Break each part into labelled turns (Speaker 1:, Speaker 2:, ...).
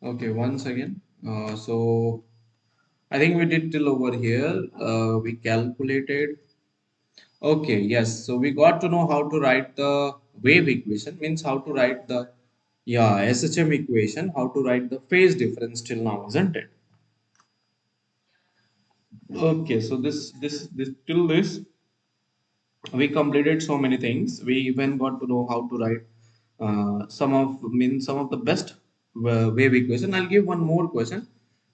Speaker 1: Okay, once again. So I think we did till over here. We calculated. Okay, yes. So we got to know how to write the wave equation, means how to write the, yeah, SHM equation, how to write the phase difference till now, isn't it? Okay, so this till this we completed so many things. We even got to know how to write some of the best wave equation. I'll give one more question,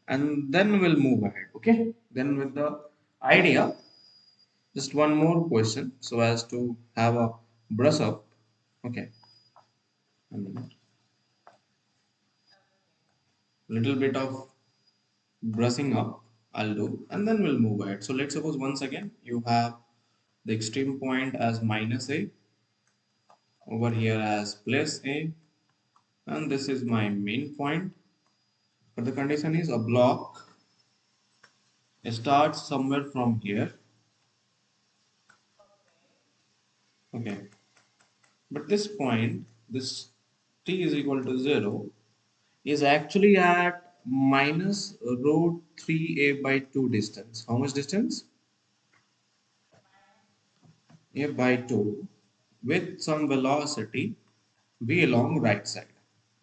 Speaker 1: and then we'll move ahead. Okay. Then with the idea, just one more question, so as to have a brush up. Okay. A little bit of brushing up I'll do, and then we'll move ahead. So let's suppose once again you have the extreme point as minus a, over here as plus a, and this is my main point. But the condition is a block starts somewhere from here. Okay. But this point, this t is equal to 0, is actually at minus root 3a by 2 distance. How much distance? A by 2 with some velocity v along right side.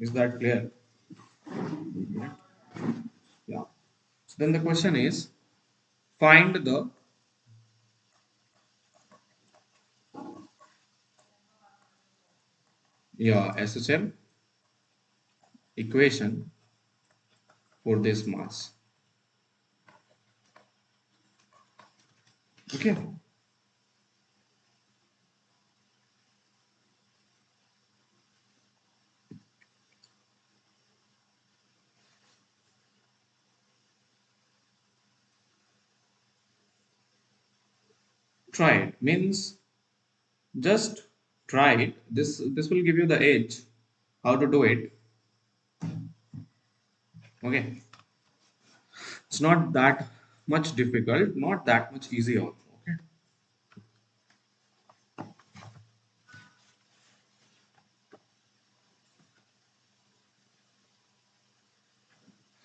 Speaker 1: Is that clear? Yeah. So then the question is, find the, yeah, SHM equation for this mass. Okay. Try it. Means just try it. This will give you the edge how to do it. Okay. It's not that much difficult, not that much easy also. Okay.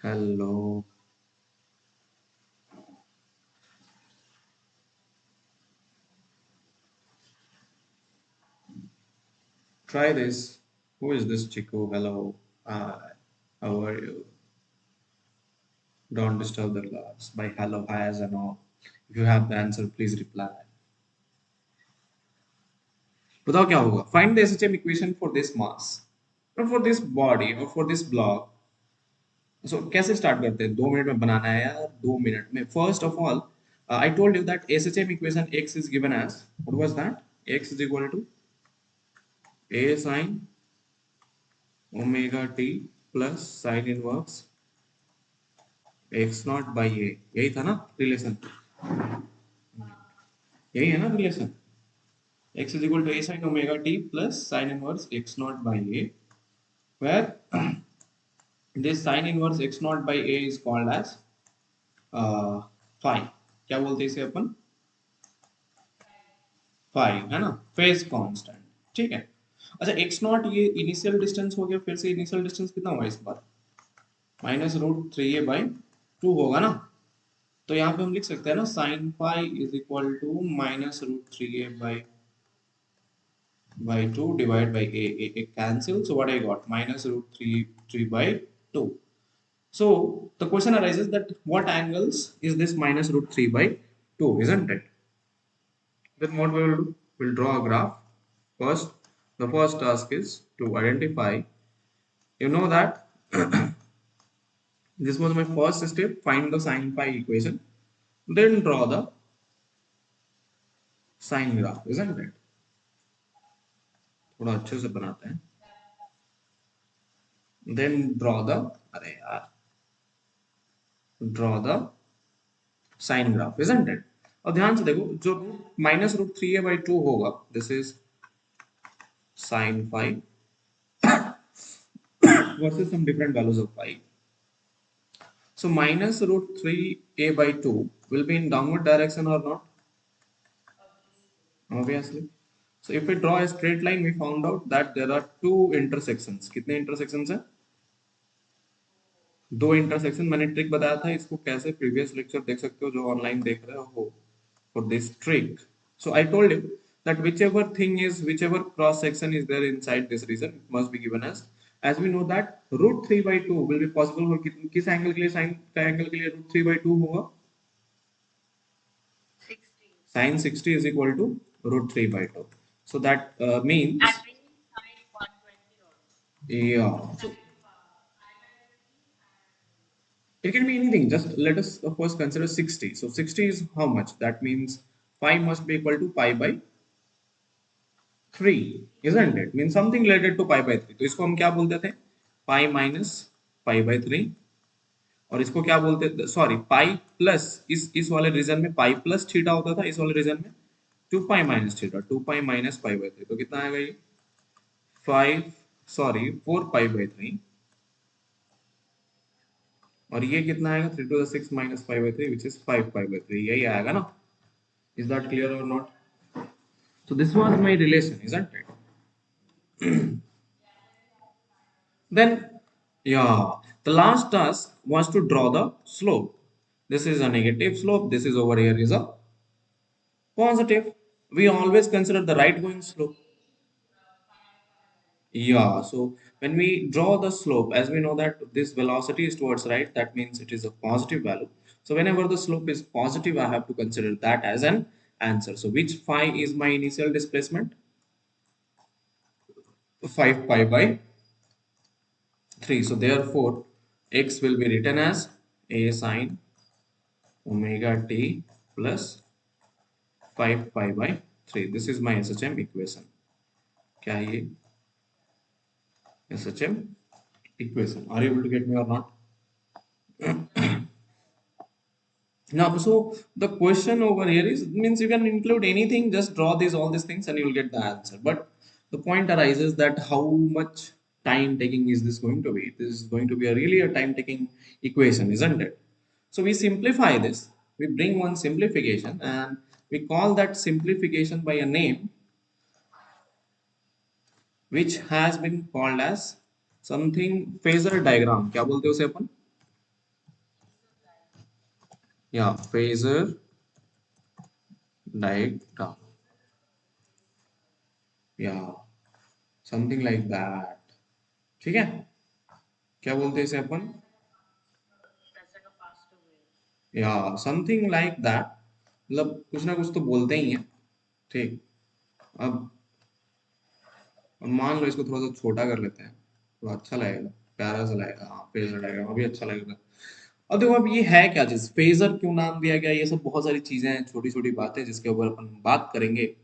Speaker 1: Hello. Try this. Who is this Chico? Hello. Hi. How are you? Don't disturb the class by hello, hi, as and all. If you have the answer, please reply. बताओ क्या होगा? Find the SHM equation for this mass, or for this body, or for this block. So कैसे start करते हैं? 2 minute में बनाना है यार. 2 minute में. First of all, I told you that SHM equation x is given as, what was that? X is equal to a sine omega t plus sine inverse x nought by a. यही था ना relation? यही है ना relation? x is equal to a sin omega t plus sine inverse x naught by a, where this sine inverse x naught by a is called as phi. क्या बोलते हैं इसे अपन? phi है ना, फेज कांस्टेंट. ठीक है. अच्छा, x nought ये इनिशियल डिस्टेंस हो गया. फिर से इनिशियल डिस्टेंस कितना होगा इस बार? Minus root three a by two होगा ना. तो यहाँ पे हम लिख सकते हैं ना, sine phi is equal to minus root three A by 2 divided by a cancel. So what I got? Minus root 3 by 2. So the question arises that what angles is this minus root 3 by 2, isn't it? Then what we will do? We'll draw a graph. First, the first task is to identify. You know that this was my first step. Find the sine phi equation. Then draw the sine graph, isn't it? थोड़ा अच्छे से बनाते हैं. Then draw the, अरे यार, draw the sine graph, isn't it? और ध्यान से देखो, जो minus root three a by two होगा, this is sine phi versus some different values of phi. So minus root 3a by 2 will be in downward direction or not? Obviously. So if we draw a straight line, we found out that there are two intersections. कितने intersections हैं? दो intersection मैंने trick बताया था, इसको कैसे previous lecture देख सकते हो जो ऑनलाइन देख रहे हो for this trick. So I told you that whichever cross section is there inside this region, it must be given as we know that root 3 by 2 will be possible for किस angle के लिए, sign का angle के लिए root 3 by 2 होगा, sin 60 is equal to root 3 by 2. So that means yeah. So it can be anything. Just let us first consider 60. So 60 is how much? That means pi must be equal to pi by 3, isn't it? Means something related to pi by 3. तो इसको हम क्या बोलते थे? Pi minus pi by 3. और इसको क्या बोलते थे? सॉरी, पाई प्लस इस वाले रीजन में पाई प्लस थीटा होता था, इस वाले रीजन में 2 pi minus theta, 2 pi minus pi by 3. तो कितना आएगा ये? 5, सॉरी 4 पाई बाई 3. और ये कितना आएगा? 3 to the 6 minus 5 by 3, which is 5 pi by 3. यही आएगा ना? Is that clear or not? So this was my relation, isn't it? Then, yeah, the last task was to draw the slope. This is a negative slope. This is over here is a positive. We always consider the right going slope. Yeah, so when we draw the slope, as we know that this velocity is towards right, that means it is a positive value. So whenever the slope is positive, I have to consider that as an answer. So which phi is my initial displacement? 5 pi by 3. So therefore, x will be written as a sine omega t plus 5 pi by 3. This is my SHM equation. क्या है ये? SHM equation. Are you able to get me or not? Now, so the question over here is, means you can include anything, just draw these all these things and you will get the answer. But the point arises that how much time taking is this going to be? This is going to be a really a time taking equation, isn't it? So we simplify this. We bring one simplification and we call that simplification by a name which has been called as something phasor diagram. क्या बोलते हैं उसे अपन? Yeah, phasor diagram. Yeah, something like that. ठीक है, क्या बोलते हैं इसे अपन? या समथिंग लाइक दैट, मतलब कुछ ना कुछ तो बोलते ही हैं. ठीक. अब मान लो इसको थोड़ा सा छोटा कर लेते हैं, थोड़ा अच्छा लगेगा, प्यारा सा लगेगा. हाँ, फेजर डायग्राम अभी अच्छा लगेगा. अब देखो, अब ये है क्या चीज, फेजर क्यों नाम दिया गया, ये सब बहुत सारी चीजें हैं, छोटी छोटी बातें जिसके ऊपर अपन बात करेंगे.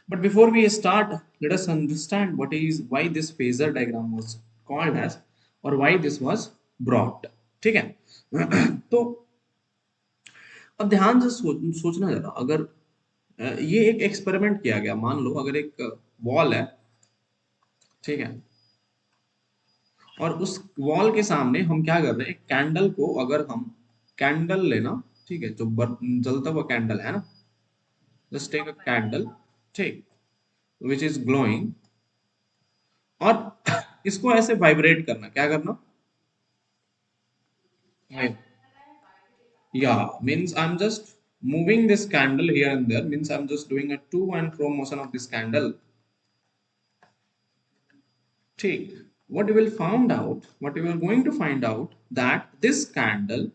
Speaker 1: But before we start, let us understand why this phasor diagram was called as, or why this was brought. ठीक है. तो अब ध्यान से सोचना जरा, अगर ये एक एक्सपेरिमेंट किया गया, मान लो अगर एक वॉल है, ठीक है, और उस वॉल के सामने हम क्या कर रहे हैं, कैंडल को, अगर हम कैंडल लेना, ठीक है, जो जलता हुआ कैंडल है ना, जस्ट टेक अ कैंडल, ठीक, विच इज ग्लोइंग, और इसको ऐसे वाइब्रेट करना, क्या करना? Yeah, means I'm just moving this candle here and there, means I'm just doing a to and fro motion of this candle. Take what you will find out, what you are going to find out, that this candle,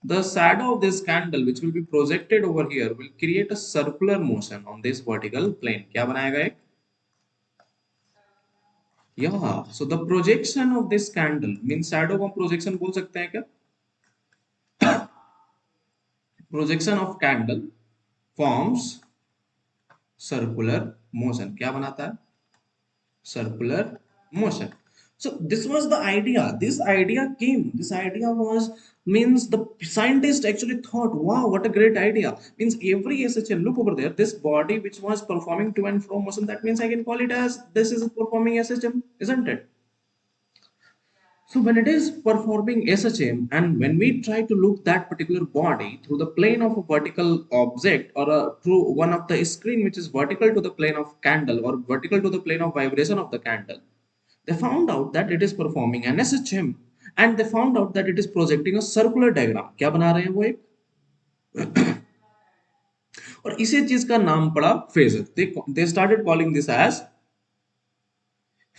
Speaker 1: the shadow of this candle which will be projected over here will create a circular motion on this vertical plane. क्या बनाएगा एक? Yeah, so the projection of this candle means shadow को projection बोल सकते हैं क्या? Projection of candle forms circular motion. क्या बनाता है? Circular motion. So this was the idea. This idea came. This idea was, means the scientist actually thought, wow, what a great idea. Means every SHM, look over there, this body which was performing to and fro motion, that means I can call it as this is performing SHM, isn't it? So when it is performing SHM, and when we try to look that particular body through the plane of a vertical object, or through one of the screen which is vertical to the plane of candle, or vertical to the plane of vibration of the candle, they found out that it is performing an SHM. and they found out that it is projecting a circular diagram. क्या बना रहे हैं वो एक, और इसी चीज का नाम पड़ा phasor. They started calling this as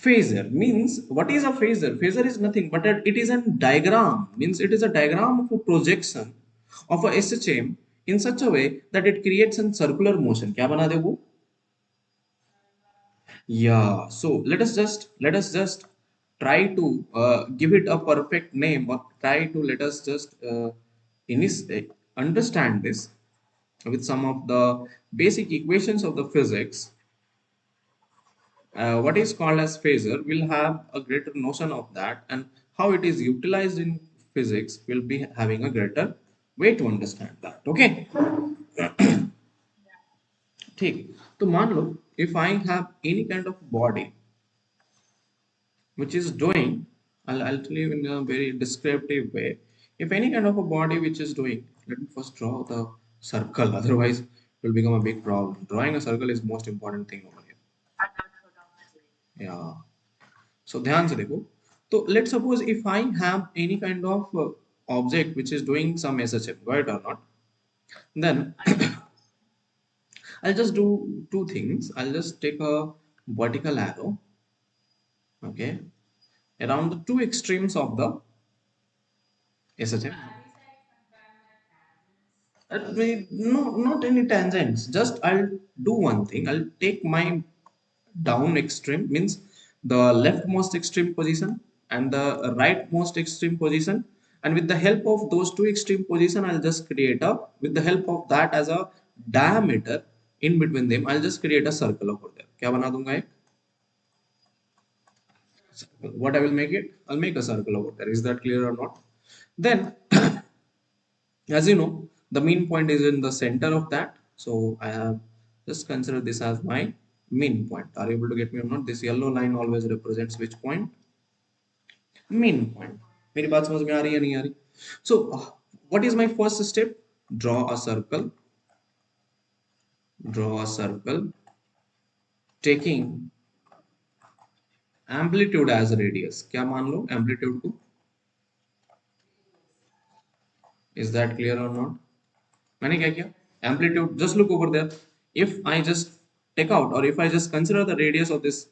Speaker 1: phasor. Means what is a phasor? Phasor is nothing but it is a diagram. Means it is a diagram of a projection of a SHM in such a way that it creates a circular motion. क्या बना दे वो? Yeah. So let us just try to give it a perfect name, or try to let us just understand this with some of the basic equations of the physics. What is called as phasor, we'll have a greater notion of that, and how it is utilized in physics will be having a greater way to understand that. Okay. ठीक, तो मान लो if I have any kind of body which is doing, I'll tell you in a very descriptive way. If any kind of a body which is doing, let me first draw the circle, otherwise it will become a big problem. Drawing a circle is most important thing over here. Yeah. So ध्यान से देखो, तो let's suppose if I have any kind of object which is doing some SHM, right or not, then I'll just do two things. I'll just take a vertical arrow, okay, around the two extremes of the SHM. No, not any tangents. Just I'll do one thing. I'll take my down extreme, means the leftmost extreme position and the rightmost extreme position, and with the help of those two extreme position, I'll just create a, with the help of that as a diameter in between them, I'll just create a circle over there. क्या बना दूंगा एक circle. What I will make it? I'll make a circle over there. Is that clear or not? Then as you know, the mean point is in the center of that, so I have just consider this as my mean point. Are you able to get me or not? This yellow line always represents which point? Mean point. मेरी बात समझ में आ रही है नहीं आ रही? So what is my first step? Draw a circle. Draw a circle taking amplitude as radius. क्या मान लो amplitude को? Is that clear or not? मैंने क्या किया? Amplitude, just look over there. If I just take out, or if I just consider the radius of this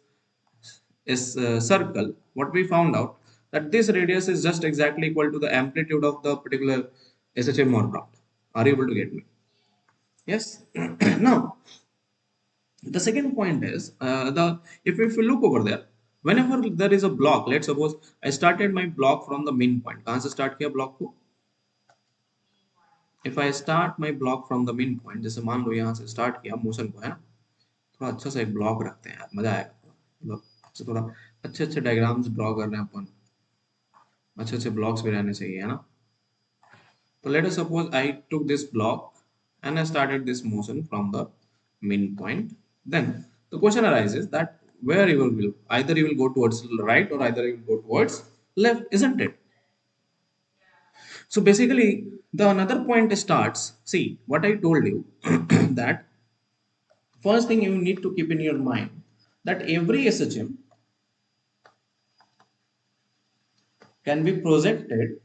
Speaker 1: is circle, what we found out that this radius is just exactly equal to the amplitude of the particular SHM or not. Are you able to get me? Yes. Now the second point is the if you look over there, whenever there is a block, let's suppose I started my block from the mean point. कहाँ से start किया block को? If I start my block from the mean point, जैसे मान लो यहाँ से start किया motion को, है ना, थोड़ा अच्छा सा एक ब्लॉक रखते हैं यार, मजा आएगा, मतलब थोड़ा अच्छे अच्छे डायग्राम्स ड्रॉ कर रहे हैं अपन, अच्छे अच्छे ब्लॉक्स भी रहने चाहिए, है ना. So let us suppose I took this block and I started this motion from the mean point. Then the question arises that where you will, either you will go towards right or either you will go towards left, isn't it? So basically the another point starts. See what I told you that first thing you need to keep in your mind that every SHM can be projected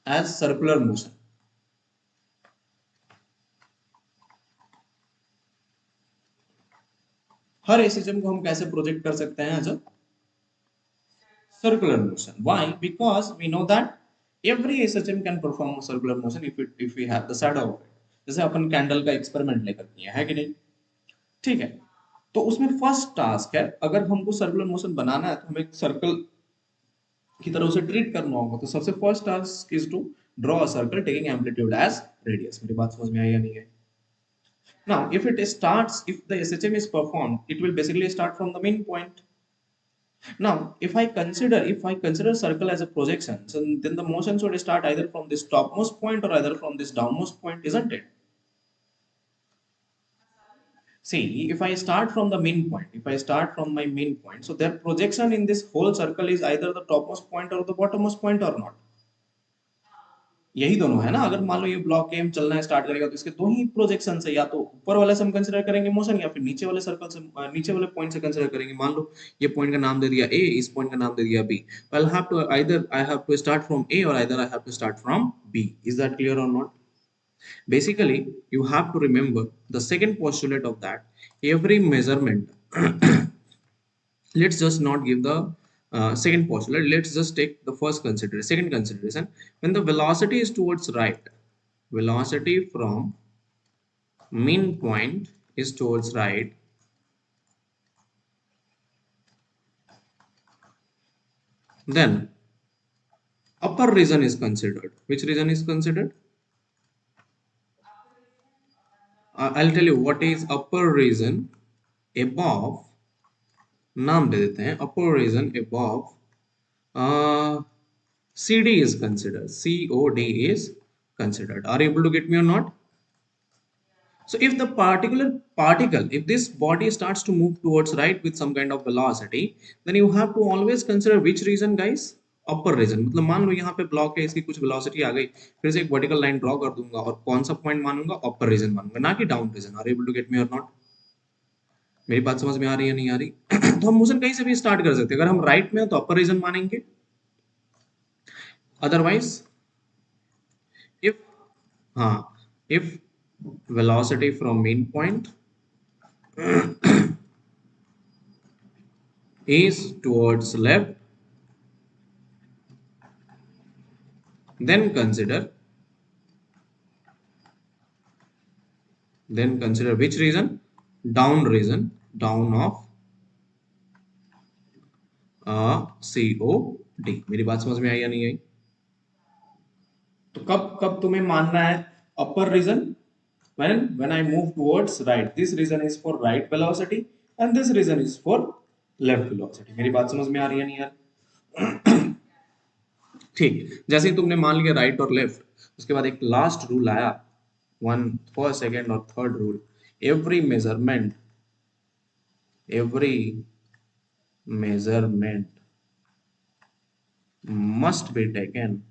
Speaker 1: as circular motion. Her SHM को हम कैसे project कर सकते हैं as a circular motion. Why? Because we know that every SHM can perform a circular motion if we have the shadow of it. जैसे अपन candle का experiment लेकर किए है कि नहीं, ठीक है, तो उसमें फर्स्ट टास्क है, अगर हमको सर्कुलर मोशन बनाना है तो हमें सर्कल की तरह उसे ट्रीट करना होगा, तो सबसे first task is to draw a circle taking amplitude as radius. मेरी बात समझ में आई या नहीं है? Now if it starts, if the SHM is performed, it will basically start from the main point. Now if I consider circle as a projection, so then the motion should start either from this topmost point or either from this downmost point, isn't it? See, if I start from the main point, if I start from my main point, so their projection in this whole circle is either the topmost point or the bottommost point or not. यही दोनों है ना। अगर मान लो ये block के हम चलना स्टार्ट करेगा तो इसके दो ही प्रोजेक्शन है, या तो ऊपर वाले से हम कंसिडर करेंगे मोशन, या फिर नीचे वाले सर्कल से, नीचे वाले पॉइंट से कंसिडर करेंगे। मान लो ये पॉइंट का नाम दे दिया ए, इस पॉइंट का नाम दे दिया B, I have to either I have to start from A और either I have to start from B. Is that clear और not? Basically, you have to remember the second postulate of that every measurement. Let's just not give the second postulate. Let's just take the first consideration. Second consideration: when the velocity is towards right, velocity from mean point is towards right, then upper region is considered. Which region is considered? I'll tell you what is upper region. Above, नाम दे देते हैं upper region above. CD is considered. COD is considered. Are you able to get me or not? So if the particular particle, if this body starts to move towards right with some kind of velocity, then you have to always consider which region, guys? Upper region. मतलब मान लो यहाँ पे block है, इसकी कुछ velocity आ गई, फिर से एक वर्टिकल लाइन ड्रॉ कर दूंगा और कौन सा पॉइंट मानूंगा? अपर रीजन मानूंगा, ना कि down region. Are able to get me or not? मेरी बात समझ में आ रही है नहीं आ रही? तो हम मोशन कहीं से भी स्टार्ट कर सकते हैं। अगर हम राइट में हो तो अपर रीजन मानेंगे, otherwise if if velocity from mean point is towards left, then consider which region? Down region, down of COD। मेरी बात समझ में आई या नहीं आई? तो कब कब तुम्हें मानना है अपर reason? when I move towards right, this region is for right velocity and this region is for left velocity। मेरी बात समझ में आ रही है नहीं यार? ठीक, जैसे ही तुमने मान लिया राइट और लेफ्ट, उसके बाद एक लास्ट रूल आया, वन फर्स्ट सेकेंड और third rule. Every measurement must be taken,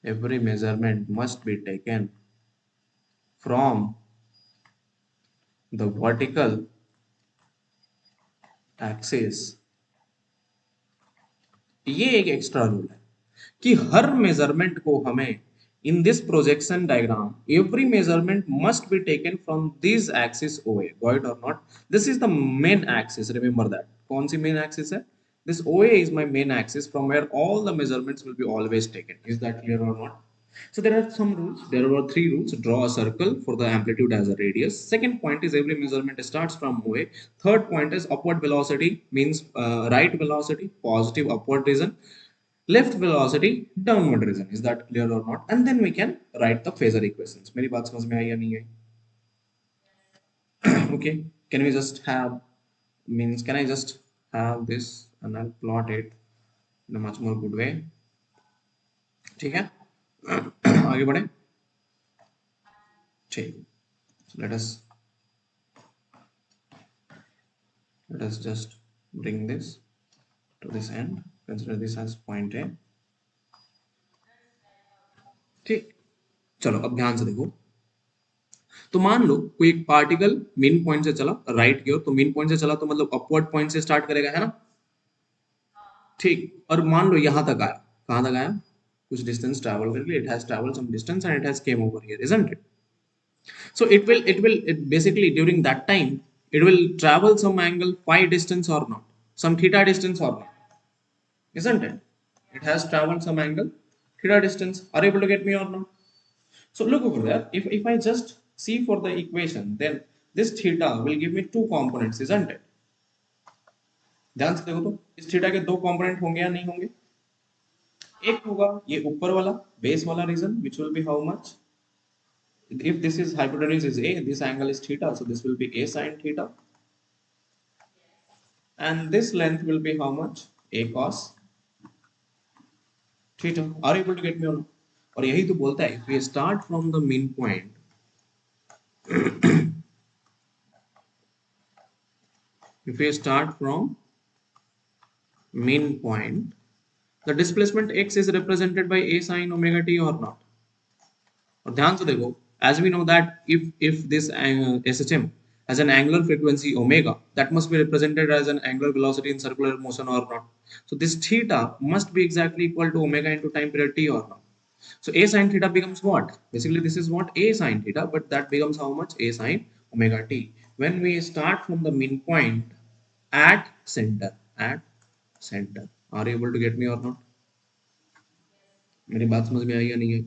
Speaker 1: every measurement must be taken from the vertical axis। ये एक एक्स्ट्रा रूल है कि हर मेजरमेंट को हमें in this projection diagram, every measurement must be taken from this axis OA। Got it और not? This is the main axis, remember that. कौन सी main axis है? This OA is my main axis from where all the measurements will be always taken। Is that clear or not? So there are some rules. There were three rules. Draw a circle for the amplitude as a radius. Second point is every measurement starts from OA. Third point is upward velocity means right velocity, positive upward region, left velocity, downward region। Is that clear or not? And then we can write the phasor equations। मेरी बात समझ में आई या नहीं आई? Okay, can we just have, means can I just have this and I'll plot it in a much more good way? ठीक है, आगे बढ़े। ठीक, so let us just bring this to this end, consider this as point A। ठीक, चलो अब ध्यान से देखो। तो मान लो कोई एक पार्टिकल मेन पॉइंट से चला राइट की ओर, तो मेन पॉइंट से चला तो मतलब अपवर्ड पॉइंट से स्टार्ट करेगा, है ना? ठीक, और मान लो यहां तक आया। कहां तक आया? कुछ डिस्टेंस ट्रैवल करके, it has travel some distance and it has came over here, isn't it? So it basically during that time it will travel some angle phi distance or not, some theta distance or not, isn't it? It has traveled some angle theta distance. Are you able to get me or not? So look over there. If I just see for the equation, then this theta will give me two components, isn't it? ध्यान से देखो तो इस theta के दो component होंगे या नहीं होंगे? एक होगा ये ऊपर वाला बेस वाला reason, which will be how much? If this is hypotenuse is A, this angle is theta, so this will be A sin theta, and this length will be how much? A cos theta। Are you able to get me or not? और यही तो बोलता है, if we start from the mean point, if we start from mean point, The displacement x is represented by a sine omega t or not? और ध्यान से देखो, as we know that if this SHM has an angular frequency omega, that must be represented as an angular velocity in circular motion or not. So this theta must be exactly equal to omega into time period t or not. So a sine theta becomes what? Basically, this is what a sine theta, but that becomes how much? A sine omega t. When we start from the mean point at center, at center. Are you able to get me or not? मेरी बात समझ में आई या नहीं है?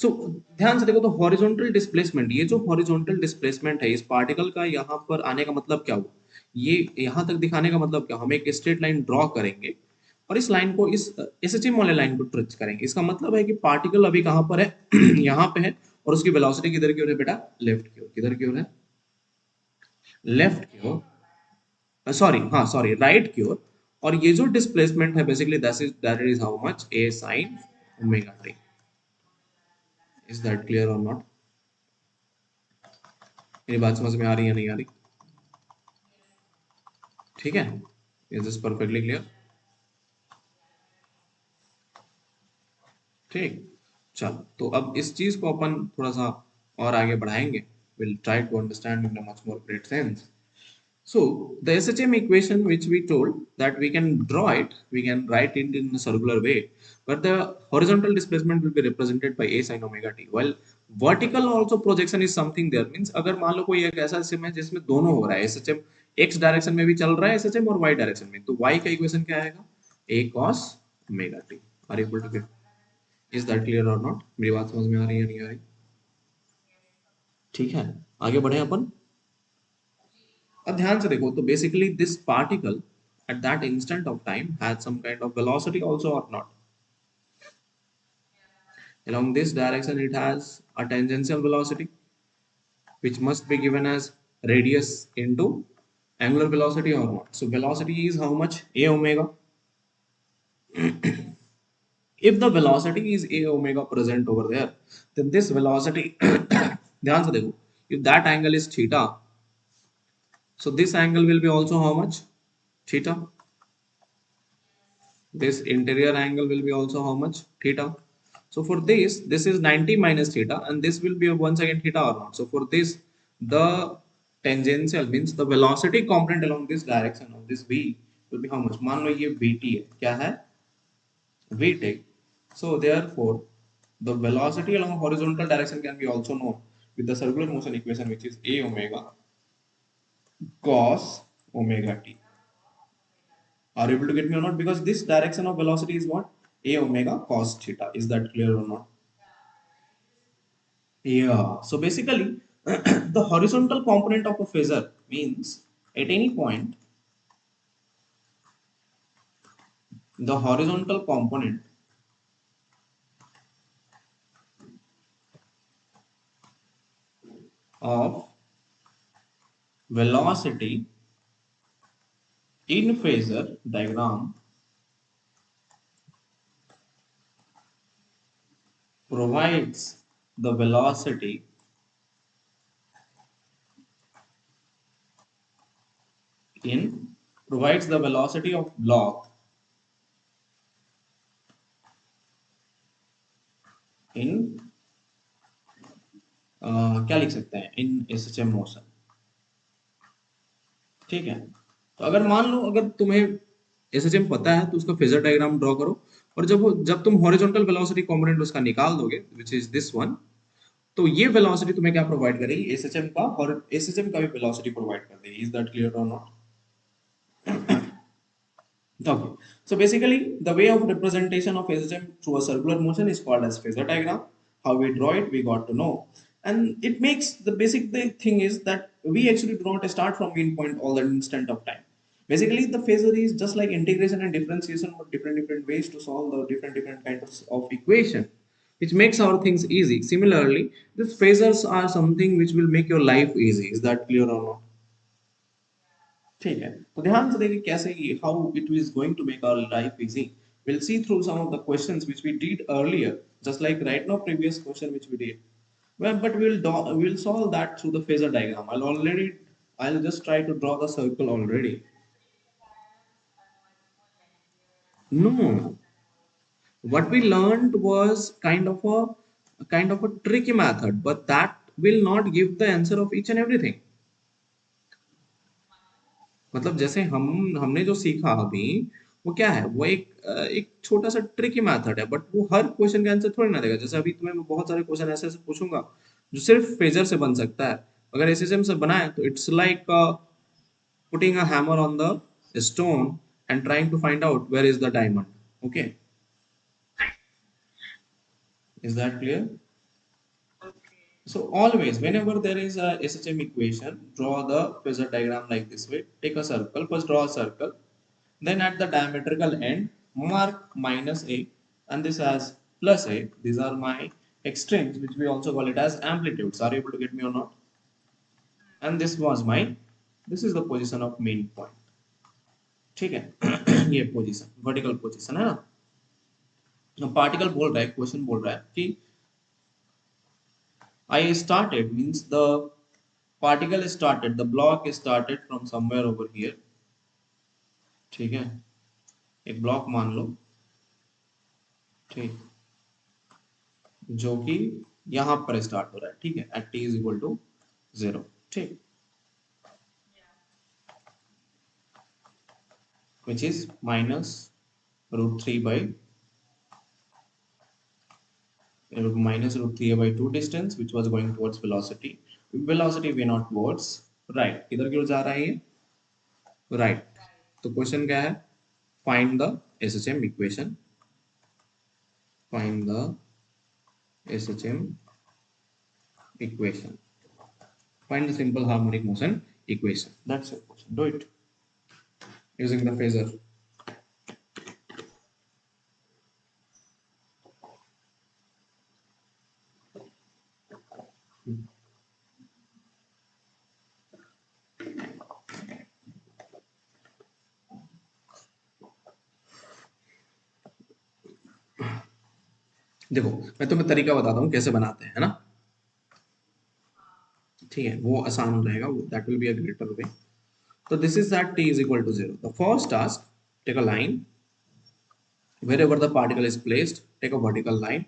Speaker 1: सो ध्यान से देखो, तो हॉरिजॉन्टल डिस्प्लेसमेंट, ये जो हॉरिजॉन्टल डिस्प्लेसमेंट है इस पार्टिकल का, यहाँ पर आने का मतलब क्या हुआ? ये यहाँ तक दिखाने का मतलब क्या? हम एक स्ट्रेट लाइन ड्रॉ करेंगे और इस लाइन को, इस एसएचएम वाले लाइन को टच करेंगे। इसका मतलब है कि पार्टिकल अभी कहाँ पर है? यहाँ पे है, और उसकी वेलोसिटी किधर की ओर है बेटा? लेफ्ट की ओर। किधर की ओर है? लेफ्ट की ओर, सॉरी, हाँ सॉरी, राइट की ओर। और ये जो डिस्प्लेसमेंट है basically that is how much? A sign omega T. Is that clear और नॉट? मेरी बात समझ में आ रही है नहीं आ रही? ठीक है, इज दिस परफेक्टली क्लियर? ठीक, चलो तो अब इस चीज को अपन थोड़ा सा और आगे बढ़ाएंगे। Will try to understand in a much more great sense. So the SHM equation which we told that we can draw it, we can write it in a circular way, but the horizontal displacement will be represented by a sin omega t. While vertical also projection is something there, means अगर मान लो कोई एक ऐसा SIM है जिसमें दोनों हो रहा है, SHM x डायरेक्शन में भी चल रहा है SHM और y डायरेक्शन में, तो y का इक्वेशन क्या आएगा? a cos omega t. Are you able to get? Is that clear or not? मेरी बात समझ में आ रही है नहीं आ रही? ठीक है, आगे बढ़े अपन। अब ध्यान से देखो, तो basically this particle at that instant of time had some kind of velocity also or not? Along this direction it has a tangential velocity which must be given as radius into angular velocity or not? So velocity is how much? A omega. If the velocity is a omega present over there, then this velocity ध्यान से देखो, if that angle is theta, so this angle will be also how much? Theta. This interior angle will be also how much? Theta. So for this is 90 minus theta, and this will be once again theta or not? So for this, the tangential means the velocity component along this direction of this v will be how much? मान लो ये vt है, क्या है? vt. So therefore the velocity along horizontal direction can be also known with the circular motion equation, which is a omega cos omega t. Are you able to get me or not? Because this direction of velocity is what? A omega cos theta. Is that clear or not? Yeah. So basically, the horizontal component of a phasor means at any point, the horizontal component of velocity in phasor diagram provides the velocity in provides the velocity of block in क्या लिख सकते हैं? इन SHM motion. ठीक है, तो अगर मान लो, अगर तुम्हें एसएचएम पता है तो उसका फेजर डायग्राम ड्रॉ करो, और जब तुम हॉरिजॉन्टल वेलोसिटी कंपोनेंट उसका निकाल दोगे, व्हिच इज दिस वन, तो ये वेलोसिटी तुम्हें क्या प्रोवाइड करेगी? एसएचएम का, और एसएचएम का भी वेलोसिटी प्रोवाइड कर देगी। इज दैट क्लियर और not? Okay. So basically, the way of representation of SHM through a circular motion is called as phasor diagram. How we draw it, we got to know. And it makes the thing is that we actually do not start from mean point all the instant of time. Basically, the phasor is just like integration and differentiation, but different ways to solve the different kinds of equation, which makes our things easy. Similarly, these phasors are something which will make your life easy. Is that clear or not? ठीक है, तो ध्यान से देखिए कैसे ये how it is going to make our life easy. We'll see through some of the questions which we did earlier, just like right now previous question which we did. Well, but we'll solve that through the phasor diagram. I'll just try to draw the circle already. No, What we learned was kind of a tricky method, but that will not give the answer of each and everything. मतलब जैसे हम हमने जो सीखा अभी, वो क्या है, वो एक छोटा सा ट्रिकी मेथड है, बट वो हर क्वेश्चन का आंसर थोड़ी ना देगा। जैसे अभी तुम्हें मैं बहुत सारे क्वेश्चन ऐसे ऐसे पूछूंगा जो सिर्फ फेजर से बन सकता है। अगर एसएसएम से बनाए तो it's like putting a hammer on the stone and trying to find out where is the diamond. Okay, is that clear? So always, whenever there is a SHM equation, draw the phasor diagram like this way. Take a circle. First, draw a circle. Then at the diametrical end, mark minus a, and this as plus a. These are my extremes, which we also call it as amplitudes. Are you able to get me or not? And this was my. This is the position of main point. ठीक है ये position vertical position है ना। Particle बोल रहा है, question बोल रहा है कि I started means the particle started, the block started from somewhere over here. ठीक है, एक ब्लॉक मान लो, ठीक, जो कि यहां पर स्टार्ट हो रहा है, ठीक है, at T is equal to 0, ठीक, which is minus root 3 by minus root 3 by 2 distance which was going towards velocity. Velocity we not towards right, इधर की ओर जा रहा है ये right. तो क्वेश्चन क्या है, find the SHM equation, find the SHM equation, find the simple harmonic motion equation. That's it. Do it using the phasor. देखो मैं तुम्हें तरीका बताता हूँ कैसे बनाते हैं, है ना। ठीक है, वो आसान रहेगा, that will be a greater way. तो this is that t is equal to 0. The first task, take a line wherever the particle is placed, take a vertical line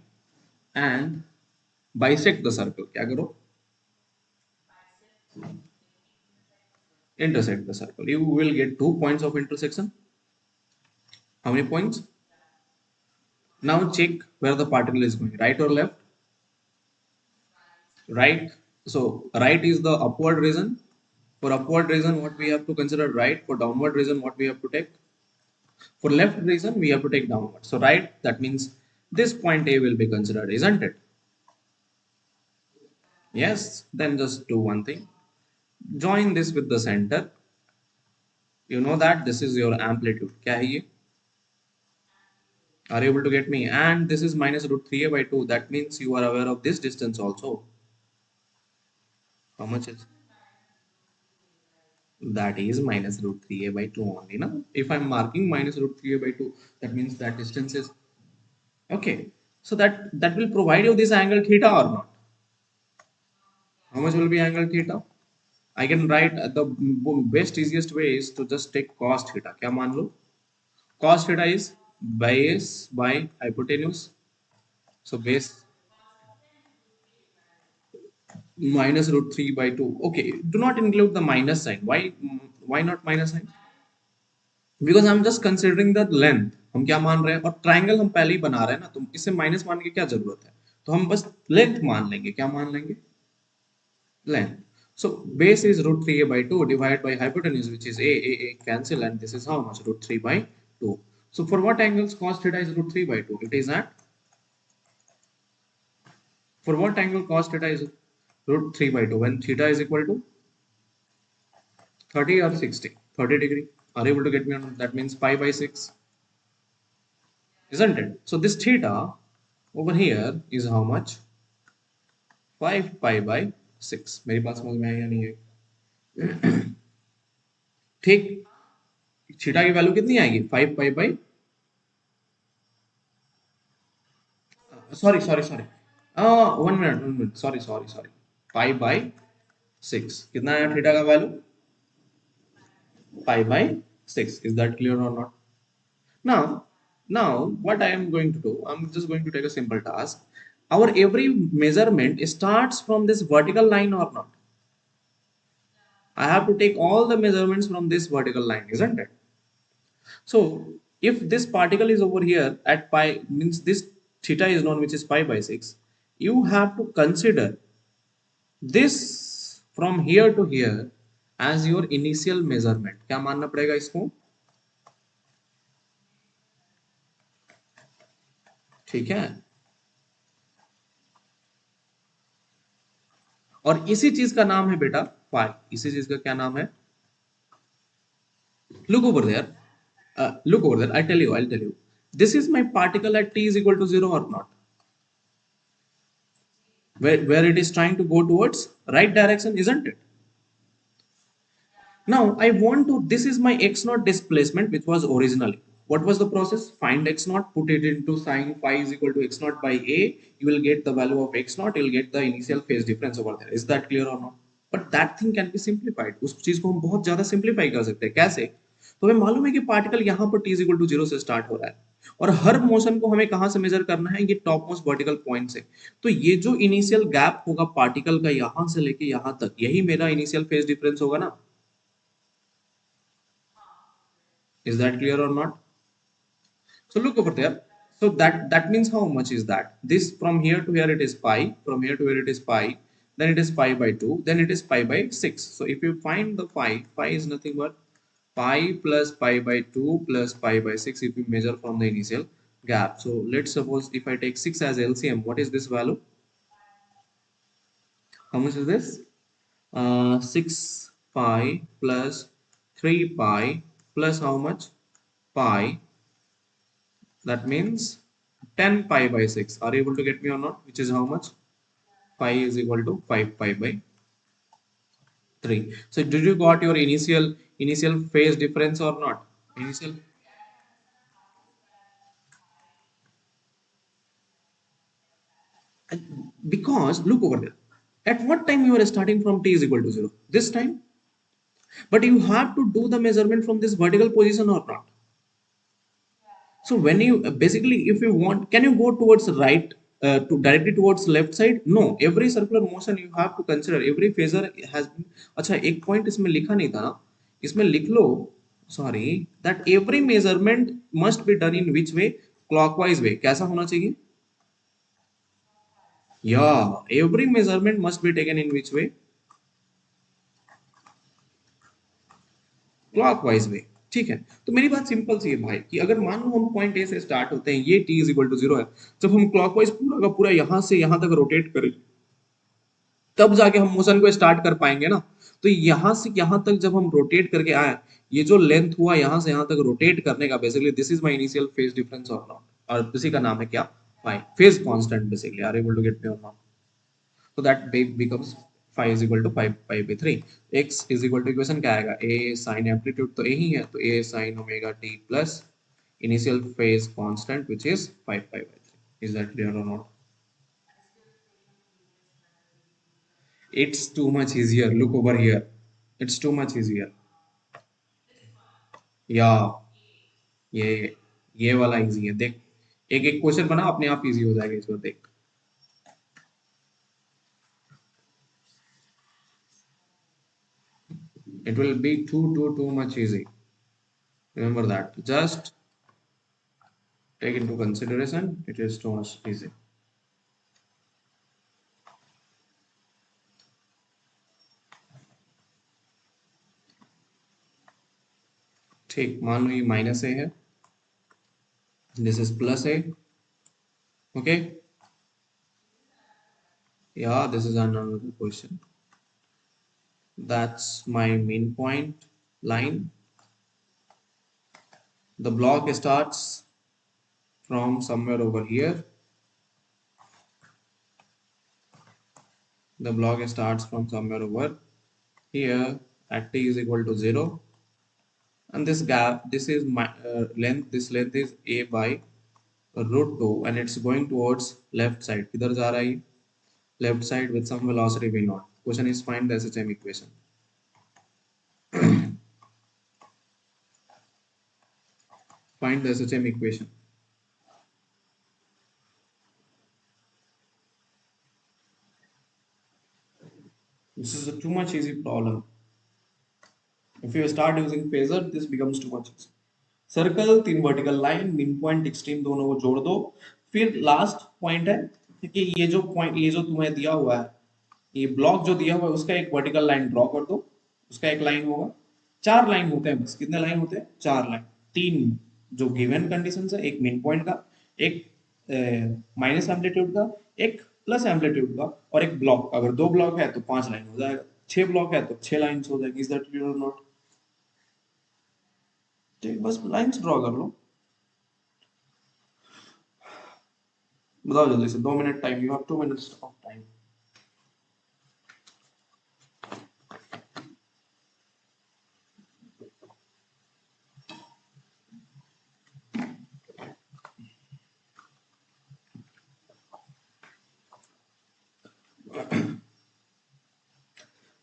Speaker 1: and bisect the circle. क्या करो, intersect the circle. You will get 2 points of intersection. How many points? Now check where the particle is going, right or left? Right. So right is the upward region. For upward region, what we have to consider right. For downward region, what we have to take. For left region, we have to take downward. So right, that means this point A will be considered, isn't it? Yes. Then just do one thing. Join this with the center. You know that this is your amplitude. क्या है ये? Are you able to get me? And this is minus root 3a by 2. That means you are aware of this distance also. How much is? That is minus root 3a by 2 only. Now, if I'm marking minus root 3a by 2, that means that distance is okay. So that will provide you this angle theta or not? How much will be angle theta? I can write the best easiest way is to just take cos theta. क्या मान लो? Cos theta is base by hypotenuse. So base minus root 3 by 2. Okay, do not include the minus sign. Why not minus sign? Because I'm just considering the length. हम क्या मान रहे हैं, और triangle हम पहले ही बना रहे हैं ना, तो इससे माइनस मानने की क्या जरूरत है। तो हम बस लेंथ मान लेंगे, क्या मान लेंगे, length. So base is root 3a by 2 divided by hypotenuse, which is a cancel, and this is how much, root 3 by 2. So for what angles cos theta is root 3 by 2? It is at, for what angle cos theta is root 3 by 2 when theta is equal to 30 or 60? 30 degree. Are you able to get me on that? Means pi by 6, isn't it? So this theta over here is how much? 5 pi by 6. मेरी बात समझ में आई या नहीं है? ठीक, theta की value कितनी आएगी, 5 pi by, sorry 1 minute sorry 5/6 कितना आया थीटा का वैल्यू, 5/6. इज दैट क्लियर और not? Now Now, what I am going to do, I'm just going to take a simple task. Our every measurement starts from this vertical line or not? I have to take all the measurements from this vertical line, isn't it? So, if this particle is over here at pi, means this theta is known, which is pi by 6, you have to consider this from here to here as your initial measurement. क्या मानना पड़ेगा इसको? ठीक है, और इसी चीज का नाम है बेटा पाई. इसी चीज का क्या नाम है? Look over there. Look over there. I'll tell you. This is my particle at t is equal to 0 or not? Where it is trying to go towards right direction, isn't it? Now I want to, this is my x naught displacement which was originally. What was the process? Find x naught, put it into sine phi is equal to x naught by a. You will get the value of x naught, you will get the initial phase difference over there. Is that clear or not? But that thing can be simplified. उस चीज को हम बहुत ज्यादा simplify कर सकते हैं. कैसे? तो हमें मालूम है कि पार्टिकल यहाँ पर t इज इक्वल टू 0 से स्टार्ट हो रहा है और हर मोशन को हमें कहां से मेजर करना है? ये टॉप मोस्ट वर्टिकल पॉइंट से. तो ये जो इनिशियल गैप होगा पार्टिकल का यहां से लेके यहां तक, यही मेरा इनिशियल फेज डिफरेंस होगा ना. Is that clear or not? So look over there. So that means how much is that? This from here to here it is pi. From here to here it is pi. Then it is pi by 2. Then it is pi by 6. So if you find the pi is nothing but pi plus pi by 2 plus pi by 6 if you measure from the initial gap. So let's suppose if I take 6 as LCM, what is this value? How much is this? 6 pi plus 3 pi plus how much? Pi. That means 10 pi by 6. Are you able to get me or not? Which is how much? Pi is equal to 5 pi by 3. So did you got your initial phase difference or not? Initial, because look over there. At what time you are starting from t is equal to 0? This time. But you have to do the measurement from this vertical position or not? So when you basically, if you want, can you go towards right, to directly towards left side? No, every circular motion you have to consider. Every phasor has been. अच्छा एक point इसमें लिखा नहीं था ना, इसमें लिख लो. Sorry, that every measurement must be done in which way? Clockwise way. कैसा होना चाहिए? Yeah, every measurement must be taken in which way? Clockwise way. ठीक है, तो मेरी बात सिंपल सी है भाई कि अगर मान लो हम पॉइंट ए से स्टार्ट होते हैं, ये टी इज इक्वल टू 0 है, जब हम क्लॉकवाइज पूरा का पूरा यहां से यहां तक रोटेट करें तब जाके हम मोशन को स्टार्ट कर पाएंगे ना. तो यहां से यहां तक जब हम रोटेट करके आए, ये जो लेंथ हुआ यहां से यहां तक रोटेट करने का, basically this is my initial phase difference or not, और इसी का नाम है क्या? Phi, phase constant basically. Are able to get me or not? So that becomes phi is equal to pi by 3. X is equal to equation क्या आएगा? A sin amplitude तो A ही है, तो A sin omega t plus initial phase constant which is pi by 3. Is that clear or not? It's too much easier. Look over here. It's too much easier. Yeah, ये ये वाला easy है. देख, एक एक question बना, अपने आप इजी हो जाएगा इसको. देख, it will be too much easy. Remember that. Just take into consideration. It is too much easy. ठीक, मान लो ये माइनस ए है, this is plus a. Okay, या this is another question. That's my main point line. The block starts from somewhere over here. The block starts from somewhere over here at t is equal to 0, and this gap, this is my length, this length is a by root 2, and it's going towards left side. किधर जा रहा है? Left side with some velocity v naught. Question is find the SHM equation. Find the SHM equation. This is a too much easy problem. If you start using phasor, this becomes too much easy. Circle, 3 vertical line, mid point extreme दोनों को जोड़ दो. फिर last point है कि ये जो point, ये जो तुम्हें दिया हुआ है, ये ब्लॉक जो दिया हुआ है उसका एक वर्टिकल लाइन ड्रॉ कर दो. उसका एक लाइन होगा. 4 लाइन होते हैं बस. कितने लाइन होते हैं? 4 लाइन. 3 जो गिवन कंडीशन है, एक मिड पॉइंट का, एक माइनस एम्पलीट्यूड का, एक प्लस एम्पलीट्यूड का, और एक ब्लॉक. अगर 2 ब्लॉक है तो 5 लाइन हो जाएगा. 6 ब्लॉक है तो 6 लाइन हो जाएगी. इज दैट क्लियर और नॉट? ठीक, बस लाइंस ड्रॉ कर लो. बताओ जल्दी से. 2 minute time. You have 2 minutes of time.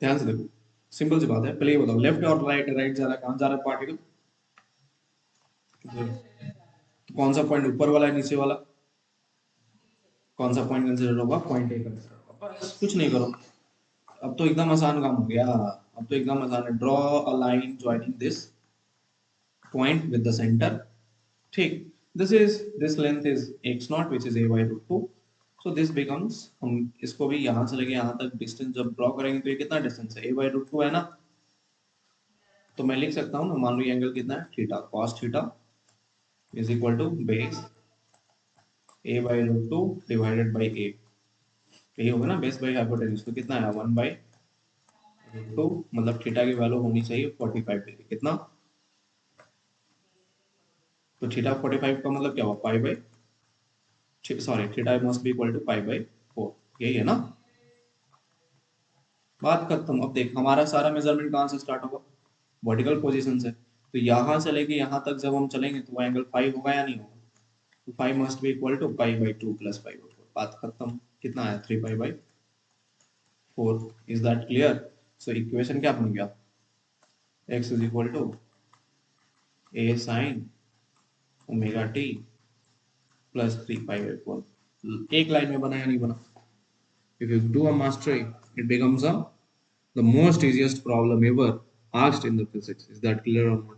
Speaker 1: ध्यान से देखो. सिंपल सी बात है. पहले ये बताओ, लेफ्ट और राइट. राइट जा रहा है, कहाँ जा रहा है पार्टिकल? तो कौन सा पॉइंट ऊपर वाला है, नीचे वाला? कौन सा पॉइंट कंसीडर होगा? पॉइंट ए कंसीडर होगा. बस कुछ नहीं करो. अब तो एकदम आसान काम हो गया. अब तो एकदम आसान है. Draw a line joining this point with the centre. ठीक. This length is x nought which is a/√2. So this becomes, हम इसको भी यहाँ से लेके यहाँ तक डिस्टेंस जब ड्रॉ करेंगे तो ये कितना डिस्टेंस है? a/√2 है ना. तो मैं लिख सकता हूँ ना, मान लो ये एंगल कितना है? Theta. Cos theta is equal to base a/√2 divided by a. यही होगा ना, बेस बाई हाइपोटेन्यूज. तो कितना है? 1/√2. मतलब थीटा की वैल्यू होनी चाहिए 45 डिग्री. कितना? तो थीटा 45 का मतलब क्या हुआ? Pi by, sorry, theta must be equal to pi by four. यही है ना. बात खत्म. अब देख, हमारा सारा मेजरमेंट कहाँ से स्टार्ट होगा? वर्टिकल पोजीशन से. तो यहाँ से लेके यहाँ तक जब हम चलेंगे तो वो एंगल फाइव होगा या नहीं होगा? तो phi must be equal to pi by two plus pi by four. बात खत्म. कितना है? 3 pi by four. Is that clear? So equation क्या बन गया? x is equal to a sine omega t plus 3 pi by four. एक लाइन में बना या नहीं बना? If you do a mastery, it becomes the most easiest problem ever asked in the physics. Is that clear or not?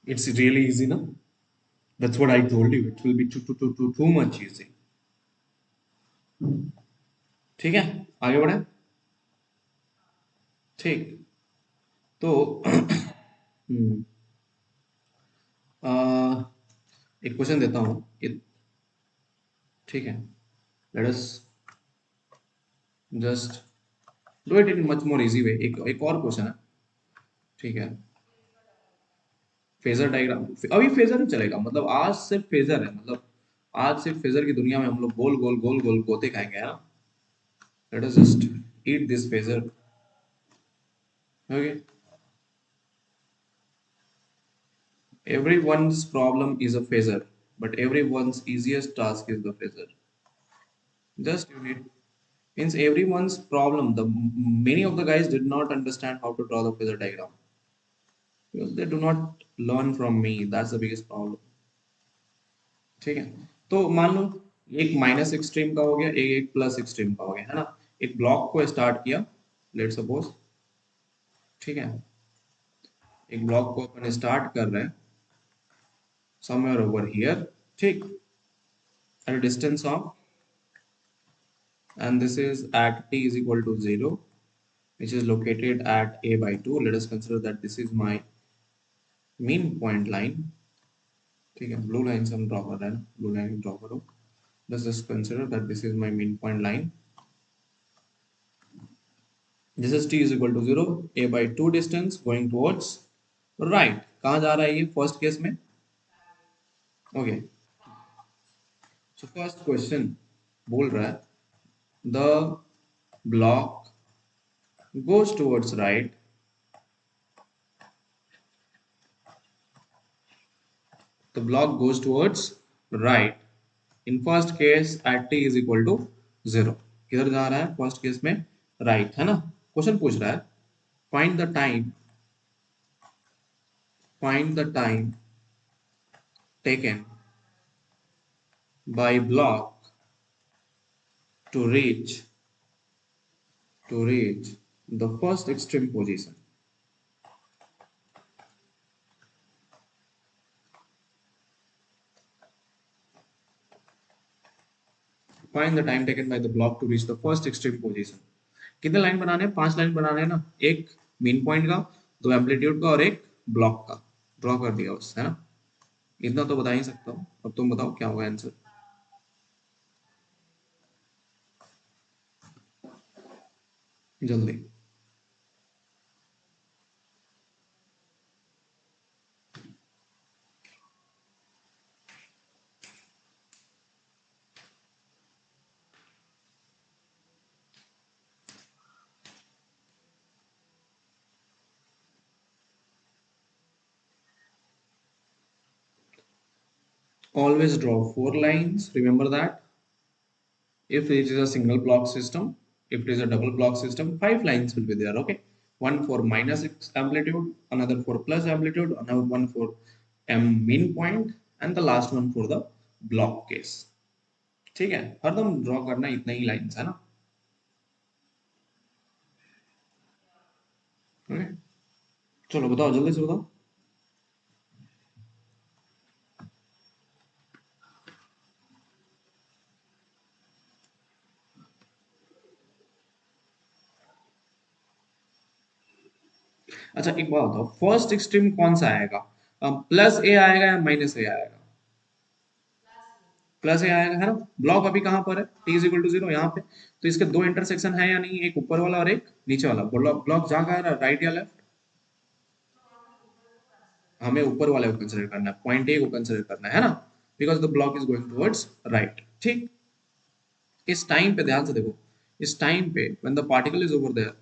Speaker 1: It's really easy, no? That's what I told you. It will be too much easy. ठीक है, आगे बढ़े. ठीक. तो आ, एक question देता हूँ. ठीक है. Let us just do it in much more easy way. एक और क्वेश्चन है. ठीक है. Phasor diagram. अभी फेजर ही चलेगा. मतलब आज सिर्फ फेजर है. मतलब आज सिर्फ फेजर की दुनिया में हम लोग गोल गोल गोल गोल गोते खाएंगे, है ना. Let us just eat this phasor. Okay. Everyone's problem is a phasor, but everyone's easiest task is the phasor. Just you need, means everyone's problem. The many of the guys did not understand how to draw the phasor diagram because they do not learn from me. That's the biggest problem. ठीक है. तो मान लो एक minus extreme का हो गया, एक plus extreme का हो गया, है ना. एक ब्लॉक को स्टार्ट किया, लेट सपोज. ठीक है. एक ब्लॉक को अपन स्टार्ट कर रहे हैं somewhere over here. ठीक. At a distance of, and this is at t is equal to 0, which is located at a/2. Let us consider that this is my mean point line. ठीक है. Blue line से हम draw कर रहे हैं. Blue line draw करो. Let's just consider that this is my mean point line. This is t is equal to 0, a/2 distance going towards right. कहाँ जा रहा है ये फर्स्ट केस में? ओके. सो फर्स्ट क्वेश्चन बोल रहा है the block goes towards right. The block goes towards right in first case at t is equal to 0. किधर जा रहा है फर्स्ट केस में? राइट, है ना. क्वेश्चन पूछ रहा है find the time, find the time taken by block to reach to reach the first extreme position. Find the time taken by the block to reach the first extreme position. कितने line बनाने हैं? 5 line बनाने हैं ना, एक main point का, दो amplitude का और एक ब्लॉक का ड्रॉ कर दिया बस, है ना? इतना तो बता ही सकता हूँ। अब तुम बताओ क्या होगा आंसर, जल्दी। Always draw 4 lines. Remember that. If it is a single block system, if it is a double block system, 5 lines will be there. Okay, one for minus amplitude, another for plus amplitude, another one for m mean point, and the last one for the block case. ठीक है, हरदम draw करना इतना ही lines है ना। Okay, चलो बताओ, जल्दी से बताओ। अच्छा एक बात बताओ, फर्स्ट एक्सट्रीम कौन सा आएगा? प्लस ए आएगा या माइनस ए आएगा? प्लस ए आएगा, है ना? ब्लॉक अभी कहाँ पर है? t इज इक्वल टू 0 यहाँ पे। तो इसके दो इंटरसेक्शन है या नहीं? एक ऊपर वाला और एक नीचे वाला। ब्लॉक ब्लॉक जहाँ का है, राइट या लेफ्ट? हमें ऊपर वाले को कंसिडर करना है, पॉइंट ए को कंसिडर करना है ना, because the block is going towards right. ठीक, इस टाइम पे ध्यान से देखो, इस टाइम पे when the particle is over there,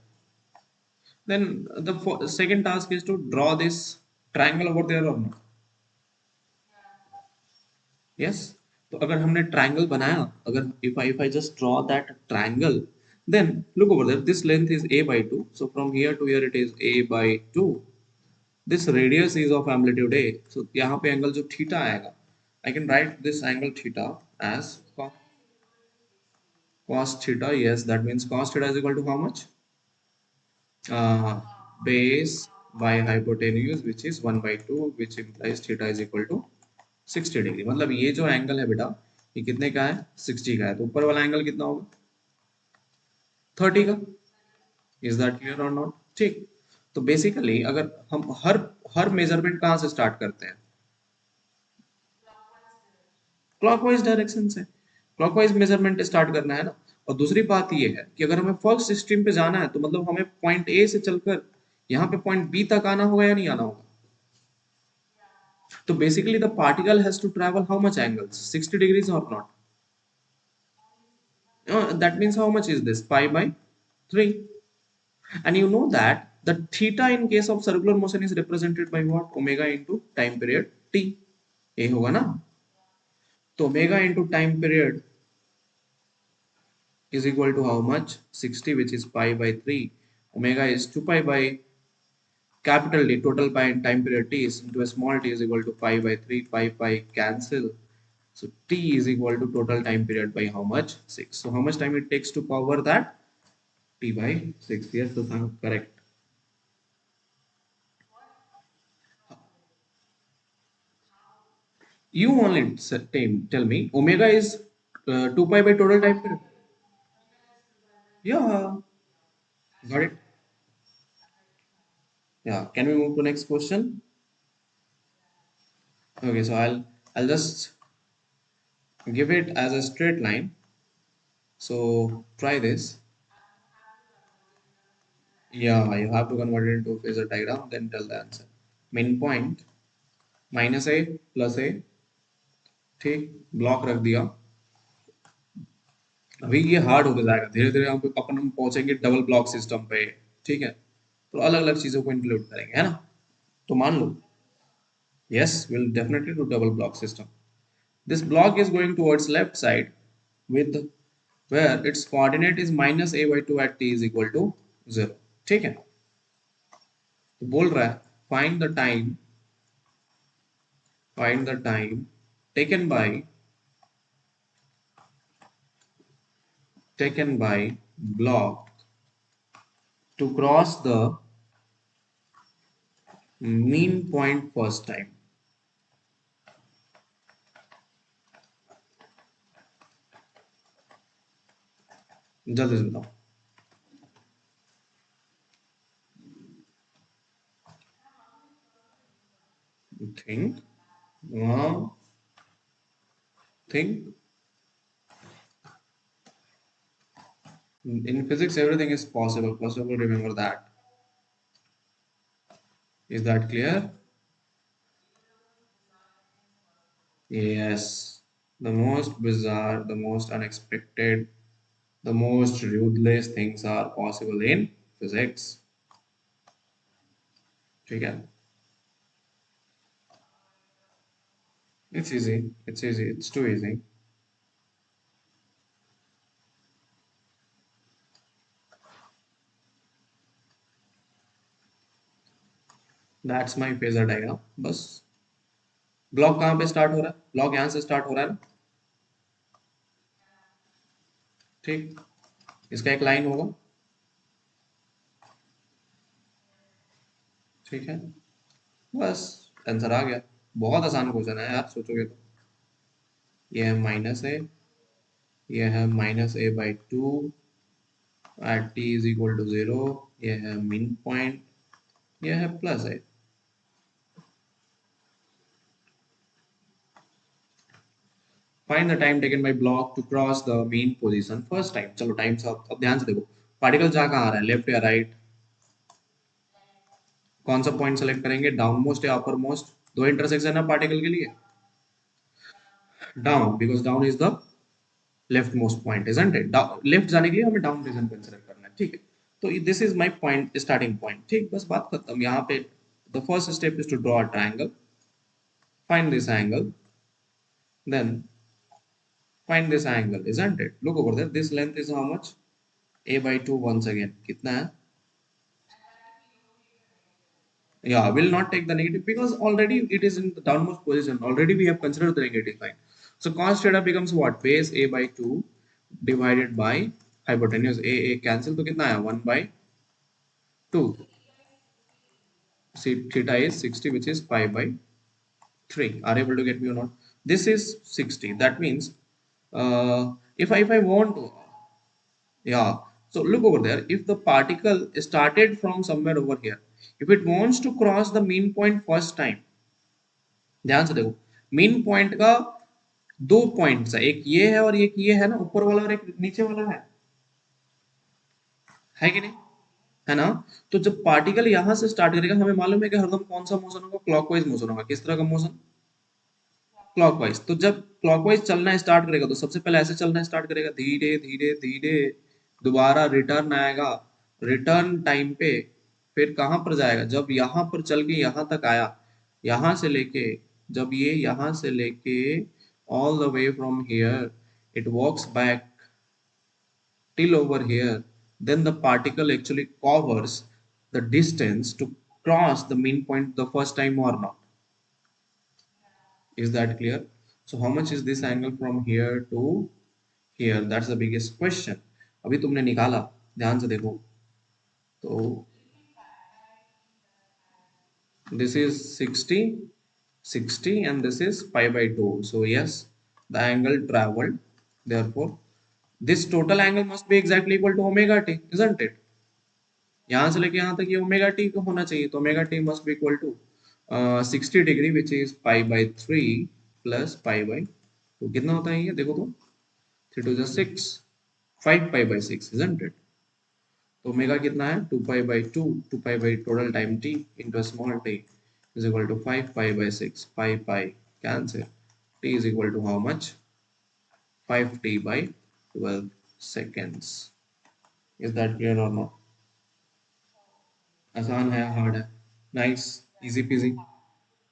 Speaker 1: then the second task is to draw this triangle over there or not. Yes, तो अगर हमने ट्रायंगल बनाया, अगर if I just draw that triangle, then look over there, this length is a by 2, so from here to here it is a by 2, this radius is of amplitude a, so यहाँ पे angle जो theta आएगा, I can write this angle theta as cos theta. Yes, that means cos theta is equal to how much? uh, Base by hypotenuse, which is 1 by 2, which implies theta is equal to 60 degree. मतलब ये जो angle है बेटा, ये कितने का है? 60 का है। तो ऊपर वाला एंगल कितना होगा? 30 का। इज दैट क्लियर और नॉट? ठीक, तो बेसिकली अगर हम हर हर मेजरमेंट कहाँ से स्टार्ट करते हैं? क्लॉकवाइज डायरेक्शन से। क्लॉकवाइज मेजरमेंट स्टार्ट करना है ना। और दूसरी बात ये है कि अगर हमें फर्स्ट स्ट्रीम पे जाना है, तो मतलब हमें पॉइंट ए से चलकर यहाँ पे पॉइंट बी तक आना होगा या नहीं आना होगा? तो basically the particle has to travel how much angles? 60 degrees or not? That means how much is this? Pi by 3. And you know that the theta in case of circular motion is represented by what? Omega into time period t. ये होगा ना? तो omega into time period is equal to how much? 60, which is pi by 3. Omega is 2 pi by capital D, total pi in time period t is into a small t is equal to pi by 3, pi cancel. So t is equal to total time period by how much? 6. So how much time it takes to cover that? T by 6. Yes, the sound correct. You only tell me. Omega is 2 pi by total time period. Yeah, got it. Yeah. Can we move to next question? Okay, so I'll just give it as a straight line. So try this. Yeah, you have to convert it into phasor diagram, then tell the answer. Main point minus a plus a, ठीक, block रख दिया। अभी ये hard होता जाएगा, धीरे धीरे हम अपन पहुंचेंगे डबल ब्लॉक सिस्टम पे। ठीक है, तो अलग अलग चीजों को इंक्लूड करेंगे, है ना? तो मान लो, yes, we'll definitely do double block system. This block is going towards left side with where its coordinate is minus a by 2 at t is equal to 0। ठीक है, तो बोल रहा है find the time taken by taken by block to cross the mean point first time. जल्दी से बताओ. Think. uh, think. In physics everything is possible. Possible, remember that. Is that clear? Yes. The most bizarre, the most unexpected, the most ruthless things are possible in physics. ठीक है? It's easy. It's easy. It's too easy. That's my phasor diagram. बस block कहाँ पे start हो रहा है? Block यहाँ से स्टार्ट हो रहा है ना? ठीक. इसका एक लाइन होगा. ठीक है. बस आंसर आ गया. बहुत आसान क्वेश्चन है यार, सोचोगे तो. ये है माइनस ए, ये है minus A by two at T is equal to zero. ये है मिन पॉइंट, ये है plus A. Find the time taken by block to cross the mean position first time. चलो टाइम से अब ध्यान से देखो. पार्टिकल जा कहाँ आ रहा है, लेफ्ट या राइट? कौन सा पॉइंट सेलेक्ट करेंगे, डाउन मोस्ट या अपर मोस्ट? दो इंटरसेक्शन है पार्टिकल के लिए. Down, because down is the left most point, isn't it? Left जाने के लिए हमें डाउन रीजन कंसीडर करना है. ठीक है. तो this is my point, starting point. ठीक, बस बात खत्म. यहाँ पे the first step is to draw a triangle. Find this angle, then find this angle, isn't it? Look over there. This length is how much? A by 2 once again. कितना है? Yeah, will not take the negative because already it is in the downmost position. Already we have considered the negative line. So cos theta becomes what? Base A by 2 divided by hypotenuse. A cancel तो कितना है? 1 by 2. See, theta is 60, which is pi by 3. Are you able to get me or not? This is 60. That means if I want to, yeah. So look over there. If the particle started from somewhere over here, if it wants to cross the mean point first time, ध्यान से देखो. mean point का दो points है, एक ये है और एक ये है ना, ऊपर वाला और एक नीचे वाला है कि नहीं? है ना? तो जब पार्टिकल यहां से स्टार्ट करेगा, हमें मालूम है कि हरदम कौन सा मोशन होगा, क्लॉकवाइज मोशन होगा. किस तरह का मोशन? क्लॉकवाइज. तो जब क्लॉकवाइज चलना स्टार्ट करेगा तो सबसे पहले ऐसे चलना स्टार्ट करेगा, धीरे धीरे धीरे. दोबारा रिटर्न आएगा, रिटर्न टाइम पे फिर कहां पर जाएगा, जब यहां पर चल के यहां तक आया, यहां से लेके, जब ये यहां से लेके all the way from here it walks back till over here, then the particle actually covers the distance to cross the mean point the first time or not. Is that clear? So how much is this angle from here to here? That's the biggest question. अभी तुमने निकाला, ध्यान से देखो. तो this is 60, 60 and this is pi by 2. So yes, the angle traveled. Therefore, this total angle must be exactly equal to omega t, isn't it? यहाँ से लेके यहाँ तक ये ओमेगा टी को होना चाहिए. तो omega T must be equal to 60 degree, which is pi by 3 plus pi by 2. कितना होता है ये देखो तो. 3 to 6, 5 pi by 6, isn't it? तो ओमेगा कितना है? 2 pi by 2, 2 pi by total time T into small T is equal to 5 pi by 6. Pi pi cancel. T is equal to how much? 5 T by 12 seconds. Is that clear or not? आसान है, hard है? Nice, easy PG.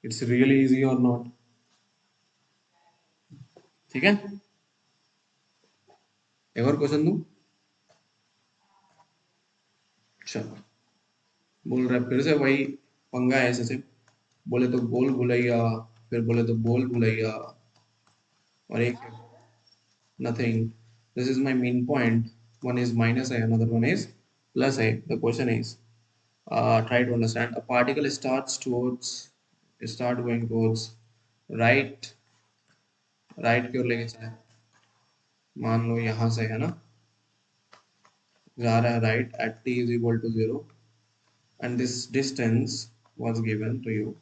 Speaker 1: It's really easy और not? ठीक है. एक और question दूं? चलो. बोल रहा है फिर से वही पंगा है ऐसे से. बोले तो बोल भुलैया, फिर बोले तो बोल भुलैया, और एक nothing. This is my main point. One is minus a, another one is plus a. The question is, try to understand. A particle start going towards right, right की ओर लेके चले, मान लो यहाँ से है ना, जा रहा है right at t is equal to 0 and this distance was given to you,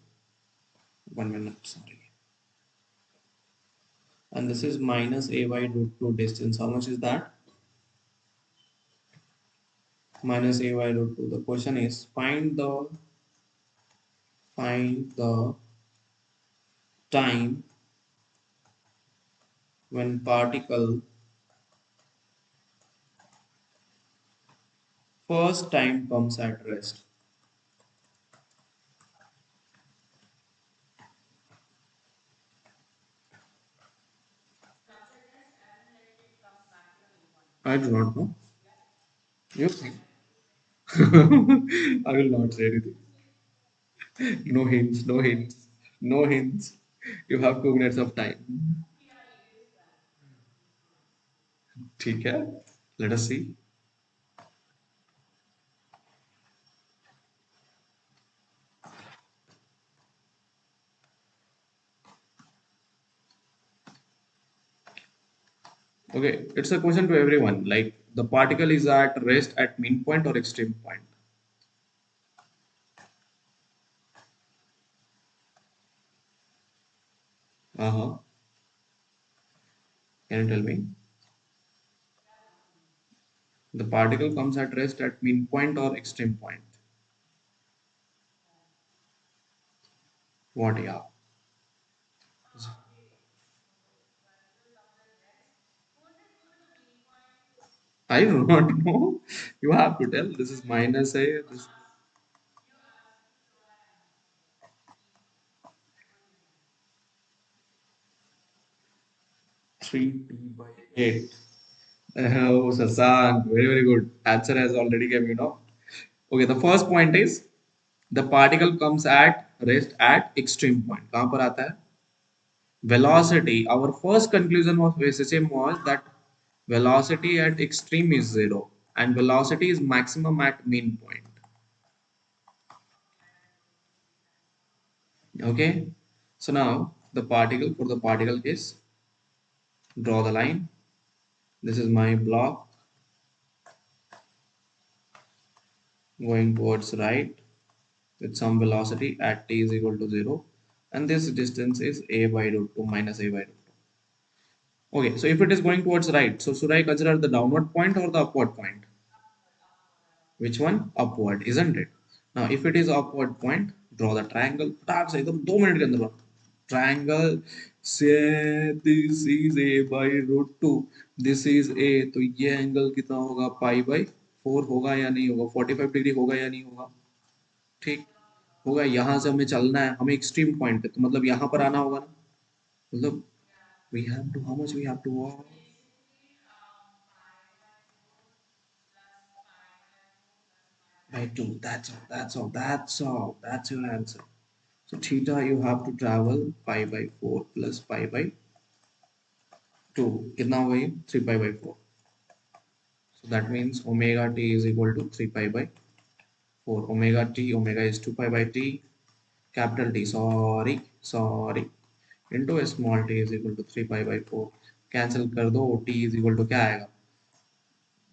Speaker 1: 1 minute, sorry, and this is minus a by root 2 distance. How much is that? Minus a by root 2. The question is find the time when particle first time comes at rest. I do not know. You think? I will not say anything. No hints, no hints, no hints. You have 2 minutes of time. ठीक है? Let us see. Okay, it's a question to everyone. Like the particle is at rest at mean point or extreme point. Uh-huh. Can you tell me? The particle comes at rest at mean point or extreme point. What? Yeah. I do not know. You have to tell. This is minus a. This 3t by 8. Oh, Sasan, very, very good. Answer has already come, you know. Okay, the first point is the particle comes at rest at extreme point. कहाँ पर आता है? Velocity. Our first conclusion of VSHM was that velocity at extreme is 0 and velocity is maximum at mean point. Okay. So now the particle, for the particle case, draw the line. This is my block going towards right with some velocity at t is equal to 0, and this distance is a by root 2 minus a by root 2. Okay, so if it is going towards right, so should I consider the downward point or the upward point? Which one? Upward, isn't it? Now if it is upward point, draw the triangle. फटाक से एकदम 2 minute के अंदर बना. Triangle say this is a by root 2, this is a, तो ये angle कितना होगा? पाई बाई 4 होगा या नहीं होगा? 45 डिग्री होगा या नहीं होगा? ठीक होगा. यहाँ से हमें चलना है, हमें एक्सट्रीम पॉइंट पे, तो मतलब यहाँ पर आना होगा ना, मतलब we have to, how much we have to walk? By 2. That's all, that's all, that's all, that's your answer. So theta you have to travel pi by 4 plus pi by 2. कितना होगा ये? 3 pi by 4. So that means omega t is equal to 3 pi by 4. Omega t, omega is 2 pi by t. Capital T, sorry, into a small t is equal to 3 pi by 4. Cancel कर दो, t is equal to क्या आएगा?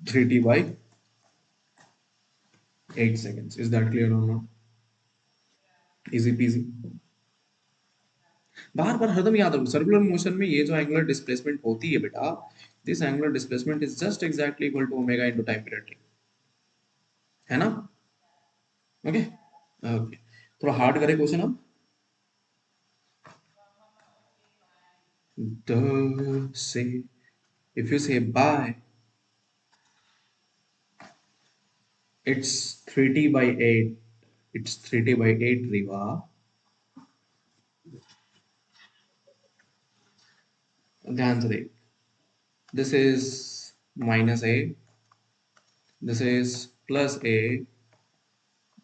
Speaker 1: 3t by 8 seconds. Is that clear or not? Easy peasy. बार बार हरदम याद रखो, circular motion में ये जो एंगुलर डिस्प्लेसमेंट होती है बेटा, this angular displacement is just exactly equal to omega into time period T, है ना? ओके. ओके, थोड़ा हार्ड करे क्वेश्चन अब. The say, if you say by, it's 3t by 8, it's 3t by 8 रिवा. ध्यान से देख, this is minus a, this is plus a,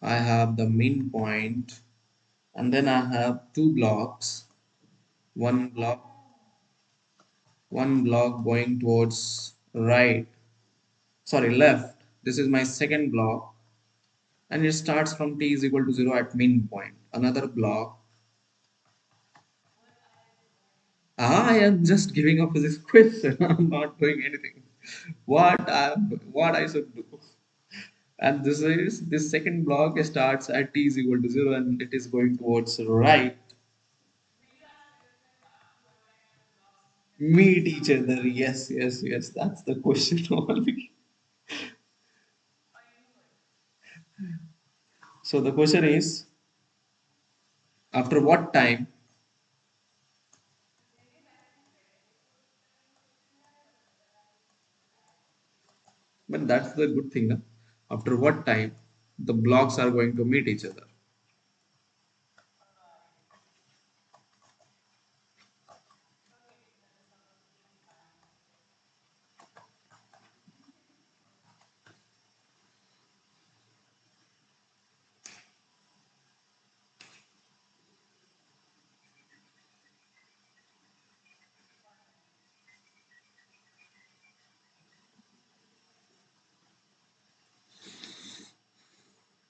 Speaker 1: I have the mean point, and then I have two blocks, one block one block going towards right sorry, left. This is my second block, and it starts from t is equal to 0 at mean point. Another block. I am just giving up this question. I'm not doing anything. What I should do. And this second block starts at t is equal to 0 and it is going towards right. Meet each other. Yes, yes, yes. That's the question only. So the question is, after what time? But that's the good thing, na? After what time the blocks are going to meet each other?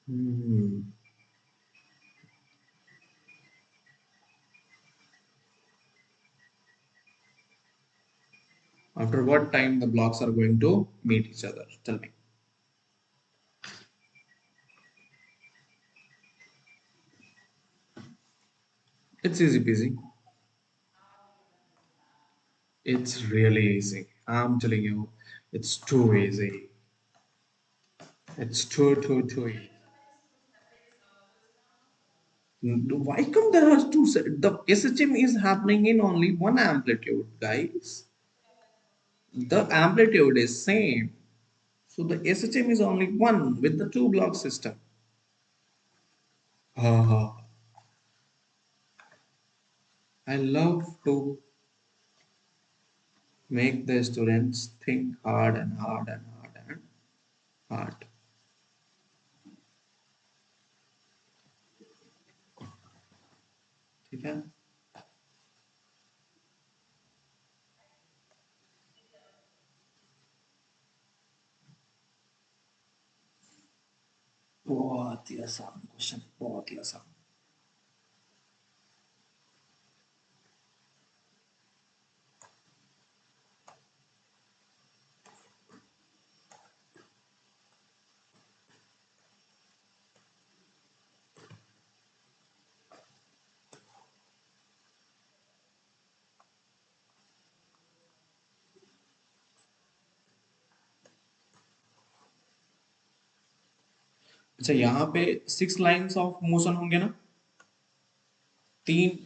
Speaker 1: Hmm. After what time the blocks are going to meet each other? Tell me. It's easy peasy. It's really easy. I'm telling you, it's too easy. It's too easy. Why come there are two? The SHM is happening in only one amplitude, guys. The amplitude is same. So the SHM is only one with the two block system. Uh, I love to make the students think hard and hard and hard and hard. ठीक है? बहुत ही आसान question, बहुत ही आसान. अच्छा, यहाँ पे 6 lines of motion होंगे ना? तीन.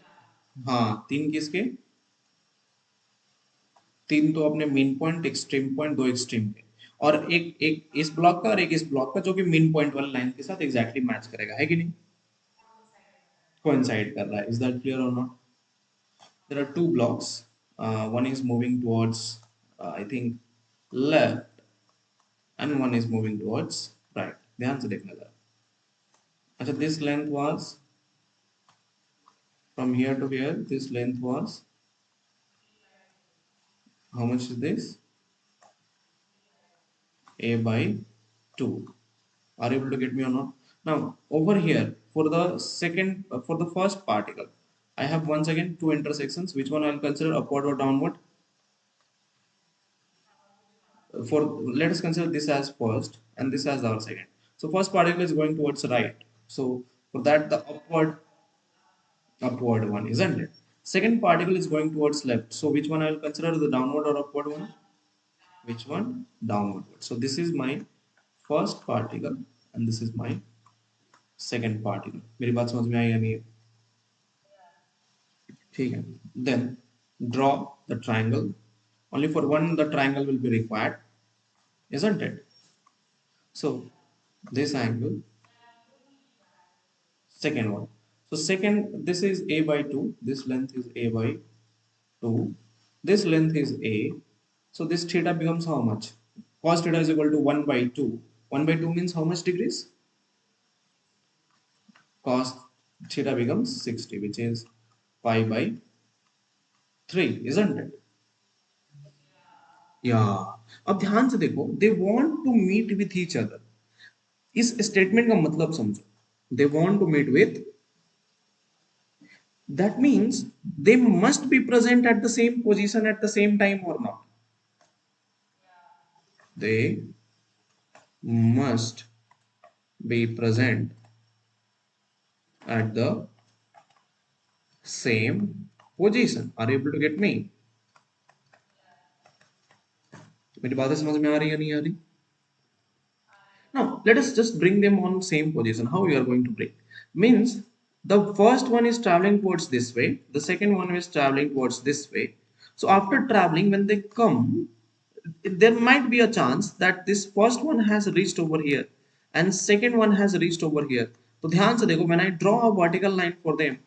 Speaker 1: हाँ, तीन किसके? तीन तो अपने मेन पॉइंट, एक्सट्रीम पॉइंट, दो एक्सट्रीम के, और एक एक इस ब्लॉक का और एक इस ब्लॉक का, जो कि मेन पॉइंट वाली लाइन के साथ एग्जैक्टली मैच करेगा, है कि नहीं? कोइंसाइड कर रहा है. इज दैट क्लियर और not? There are two blocks. One is moving towards, I think, left, and one is moving towards right. ध्यान से देखना जरा. अच्छा, this length was from here to here. This length was, how much is this? A by 2. Are you able to get me or not? Now over here for the second, for the first particle, I have once again two intersections. Which one I'll consider upward or downward? For let us consider this as first and this as our second. So first particle is going towards right. So for that the upward one, isn't it? Second particle is going towards left. So which one I will consider, the downward or upward one? Which one? Downward. So this is my first particle and this is my second particle. मेरी बात समझ में आई या नहीं? ठीक है. Then draw the triangle. Only for one the triangle will be required, isn't it? So this angle, second one. So second, this is a by 2. This length is a by 2. This length is a. So this theta becomes how much? Cos theta is equal to 1 by 2. 1 by 2 means how much degrees? Cos theta becomes 60, which is pi by 3, isn't it? या अब ध्यान से देखो, they want to meet with each other, इस statement का मतलब समझो, they want to meet with, that means they must be present at the same position at the same time or not. They must be present at the same position. Are you able to get me? मेरी बातें समझ में आ रही है नहीं आ रही? Now, let us just bring them on same position. How we are going to bring? Means the first one is traveling towards this way, the second one is traveling towards this way. So after traveling, when they come, there might be a chance that this first one has reached over here and second one has reached over here. तो ध्यान से देखो, when I draw a vertical line for them,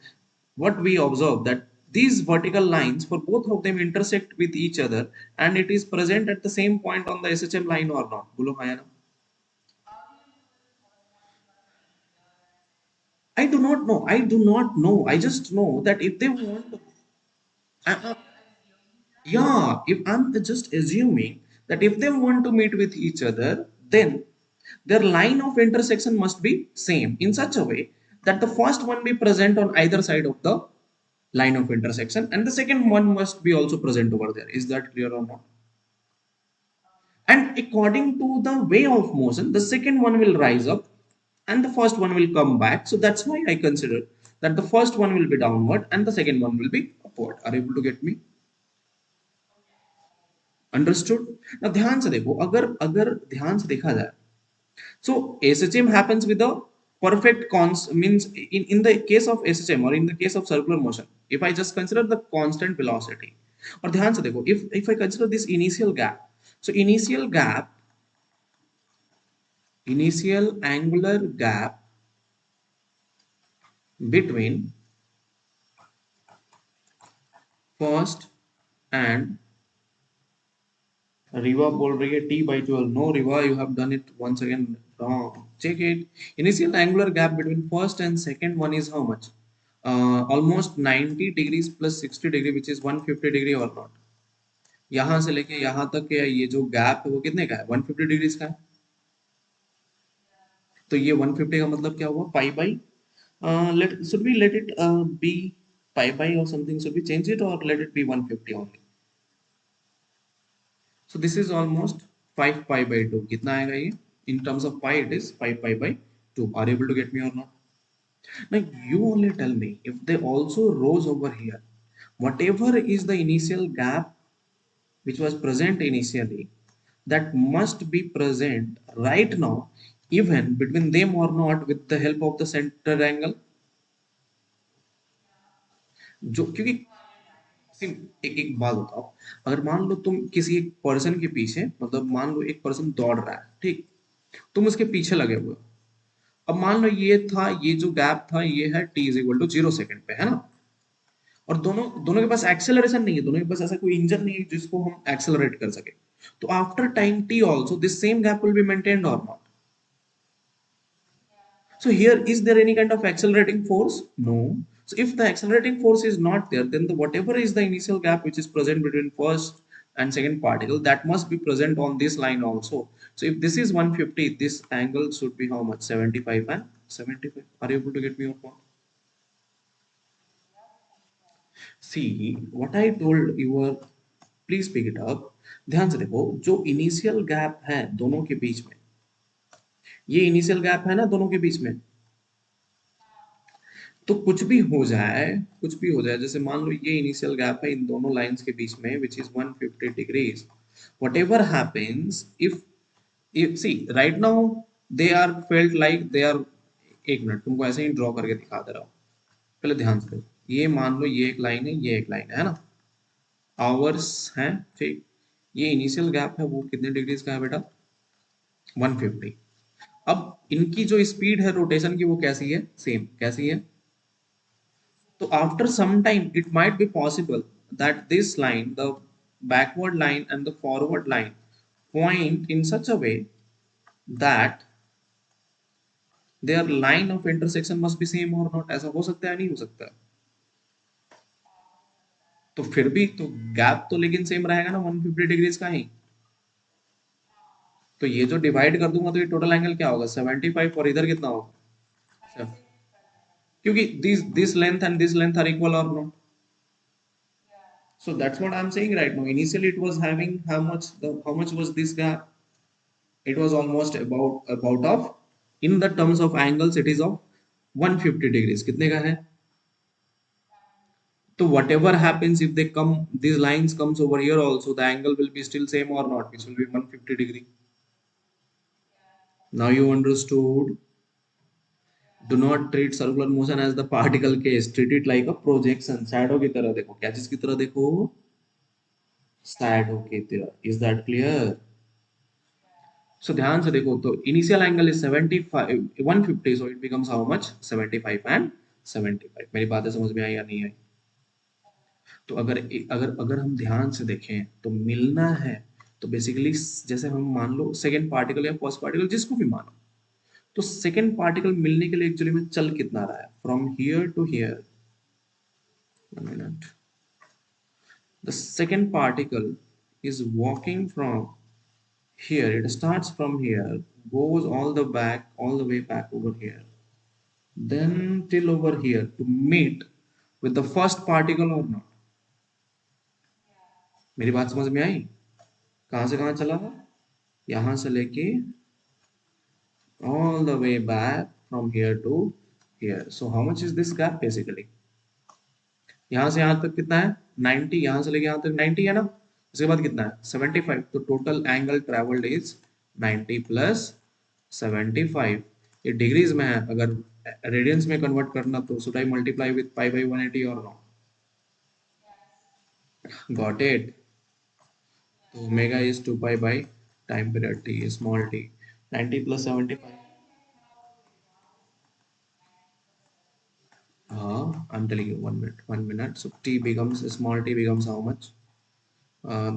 Speaker 1: what we observe that these vertical lines for both of them intersect with each other and it is present at the same point on the SHM line or not. बोलो हाँ या ना? I do not know. I do not know. I just know that if they want, uh, yeah, if I'm just assuming that if they want to meet with each other, then their line of intersection must be same in such a way that the first one be present on either side of the line of intersection and the second one must be also present over there. Is that clear or not? And according to the way of motion, the second one will rise up and the first one will come back. So that's why I consider that the first one will be downward and the second one will be upward. Are you able to get me? Understood? Now ध्यान से देखो, अगर अगर ध्यान से देखा जाए, so SHM happens with a perfect cons means in the case of SHM or in the case of circular motion, if I just consider the constant velocity, और ध्यान से देखो, if I consider this initial gap, so initial angular gap between first and Riva बोल रही है T/12. No, Riva, you have done it once again wrong. Check it. Initial angular gap between first and second one is how much? Almost 90 degrees plus 60 degree, which is 150 degree or not. यहाँ से लेके यहाँ तक के ये जो gap है वो कितने का है? 150 डिग्रीज का है. तो ये 150 का मतलब क्या हुआ? Pi by, let should we let it be pi by or something, should we change it or let it be 150 only? So this is almost 5 pi by 2. कितना आएगा ये? In terms of pi, it is 5 pi by 2. Are you able to get me or not? Now you only tell me if they also rose over here. Whatever is the initial gap which was present initially, that must be present right now, even between them or not, with the help of the center angle. जो क्योंकि एक एक बात बताओ, अगर मान लो तुम किसी एक पर्सन के पीछे, मतलब मान लो एक पर्सन दौड़ रहा है, ठीक, तुम उसके पीछे लगे हुए हो. अब मान लो ये था, ये जो गैप था ये है t = 0 सेकंड पे, है ना? और दोनों दोनों के पास एक्सेलरेशन नहीं है, दोनों के पास ऐसा कोई इंजन नहीं है जिसको हम एक्सेलरेट कर सके. तो after time t also this same gap will be maintained or not? So here, is there any kind of accelerating force? No. So if the accelerating force is not there, then whatever is the initial gap which is present between first and second particle, that must be present on this line also. So if this is 150, this angle should be how much? 75 and 75. Are you able to get me your point? See, what I told you were, please pick it up. ध्यान से देखो, जो initial gap है दोनों के बीच में, ये initial gap है ना दोनों के बीच में, तो कुछ भी हो जाए, जैसे मान लो ये इनिशियल गैप है इन दोनों लाइंस के बीच में which is 150 degrees. Whatever happens, if see right now they are felt like they are, एक मिनट तुमको ऐसे ही ड्रॉ करके दिखा दे रहा हूँ, पहले ध्यान से देखो. ये मान लो ये एक लाइन है, ये एक लाइन है ना, आवर्स है, ठीक. ये इनिशियल गैप है वो कितने डिग्रीज का है बेटा? 150. अब इनकी जो स्पीड है रोटेशन की वो कैसी है? सेम. कैसी है? So after some time, it might be possible that this line, the backward line and the forward line, point in such a way that their line of intersection must be same or not. ऐसा हो सकता है? नहीं हो सकता? तो फिर भी तो गैप तो लेकिन सेम रहेगा ना, 150 डिग्रीज का ही. तो ये जो डिवाइड कर दूंगा तो ये टोटल एंगल क्या होगा 75 और इधर कितना होगा क्योंकि this length and this length are equal और not. So that's what I'm saying right now. Initially, it was having how much was this gap? It was almost about of in the terms of angles, it is of 150 degrees. कितने का है? So whatever happens if they come, these lines comes over here also, the angle will be still same or not, which will be 150 degree. Now you understood. Do not treat circular motion as the particle case. Treat it like a projection. Shadow की तरह देखो. क्या चीज की तरह देखो? Shadow की तरह. Is that clear? So ध्यान से देखो तो initial angle is 75 150 so it becomes how much 75 and 75. मेरी बातें समझ में आई या नहीं आई? तो अगर अगर अगर हम ध्यान से देखें तो मिलना है तो बेसिकली जैसे हम मान लो सेकंड पार्टिकल या फर्स्ट पार्टिकल जिसको भी मानो तो सेकंड पार्टिकल मिलने के लिए एक्चुअली में चल कितना रहा है from here to here. Minute. The second particle is walking from here, it starts from here, goes all the way back over here, then till over here to meet with the first particle or not. मेरी बात समझ में आई? कहां से कहां चला? यहां से लेके all the way back from here to here. So how much is this gap basically? यहाँ से यहाँ तक कितना है 90, यहाँ से लेके यहाँ तक 90 है ना. इसके बाद कितना है 75. तो total angle travelled is 90 plus 75. ये डिग्रीज में है, अगर रेडियंस में कन्वर्ट करना तो should I multiply with pi by 180 और नो. Got it. तो omega is 2 pi by time period t small t 90 plus 75. I'm telling you 1 minute, 1 minute. So t becomes small t becomes how much?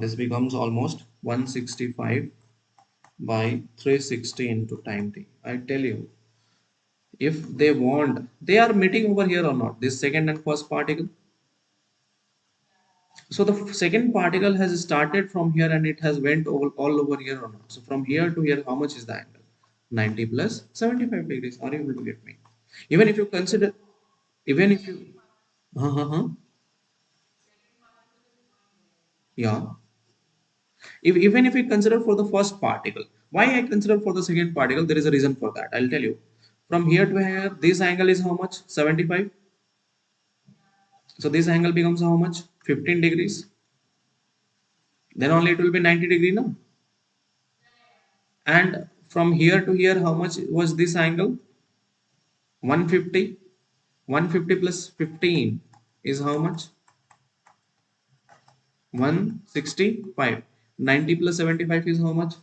Speaker 1: This becomes almost 165 by 360 into time t. I tell you, if they want, they are meeting over here or not, this second and first particle. So the second particle has started from here and it has went all over here or not. So from here to here, how much is the angle? 90 plus 75 degrees. Are you able to get me? Even if you consider, even if you, yeah. Even if we consider for the first particle, why I consider for the second particle, there is a reason for that. I'll tell you. From here to here, this angle is how much? 75. So this angle becomes how much? 15 degrees. Then only it will be 90 degree now. And from here to here, how much was this angle? 150. 150 plus 15 is how much? 165. 90 plus 75 is how much?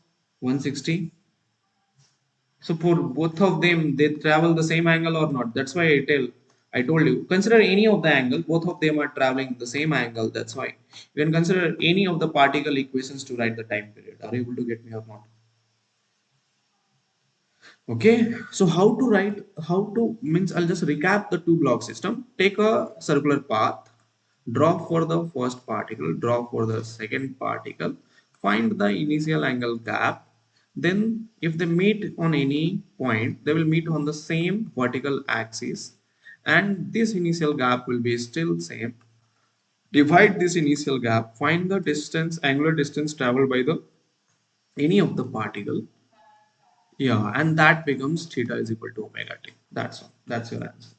Speaker 1: 160. So for both of them, they travel the same angle or not. That's why I told you, consider any of the angle, both of them are traveling the same angle. That's why you can consider any of the particle equations to write the time period. Are you able to get me or not? Okay, so how to means I'll just recap the two block system. Take a circular path, draw for the first particle, draw for the second particle, find the initial angle gap. Then if they meet on any point, they will meet on the same vertical axis and this initial gap will be still same. Divide this initial gap, find the distance, angular distance traveled by the any of the particle. Yeah, and that becomes theta is equal to omega t. That's all. That's your answer.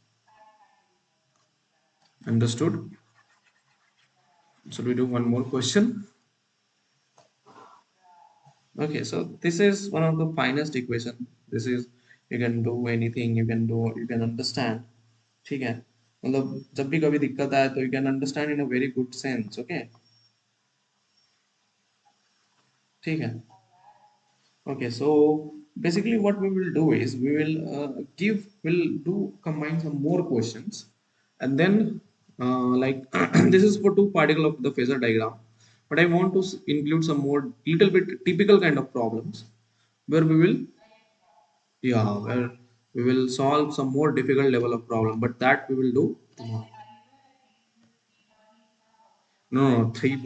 Speaker 1: Understood? So we do one more question. Okay, so this is one of the finest equation. This is you can do anything, you can understand. ठीक है मतलब जब भी कभी दिक्कत आए तो you can understand in a very good sense. Okay, ठीक है. Okay, so basically what we will do is we will we'll do combine some more questions and then like this is for two particle of the phasor diagram, but I want to include some more little bit typical kind of problems where we will where we will solve some more difficult level of problem, but that we will do tomorrow. No, no, three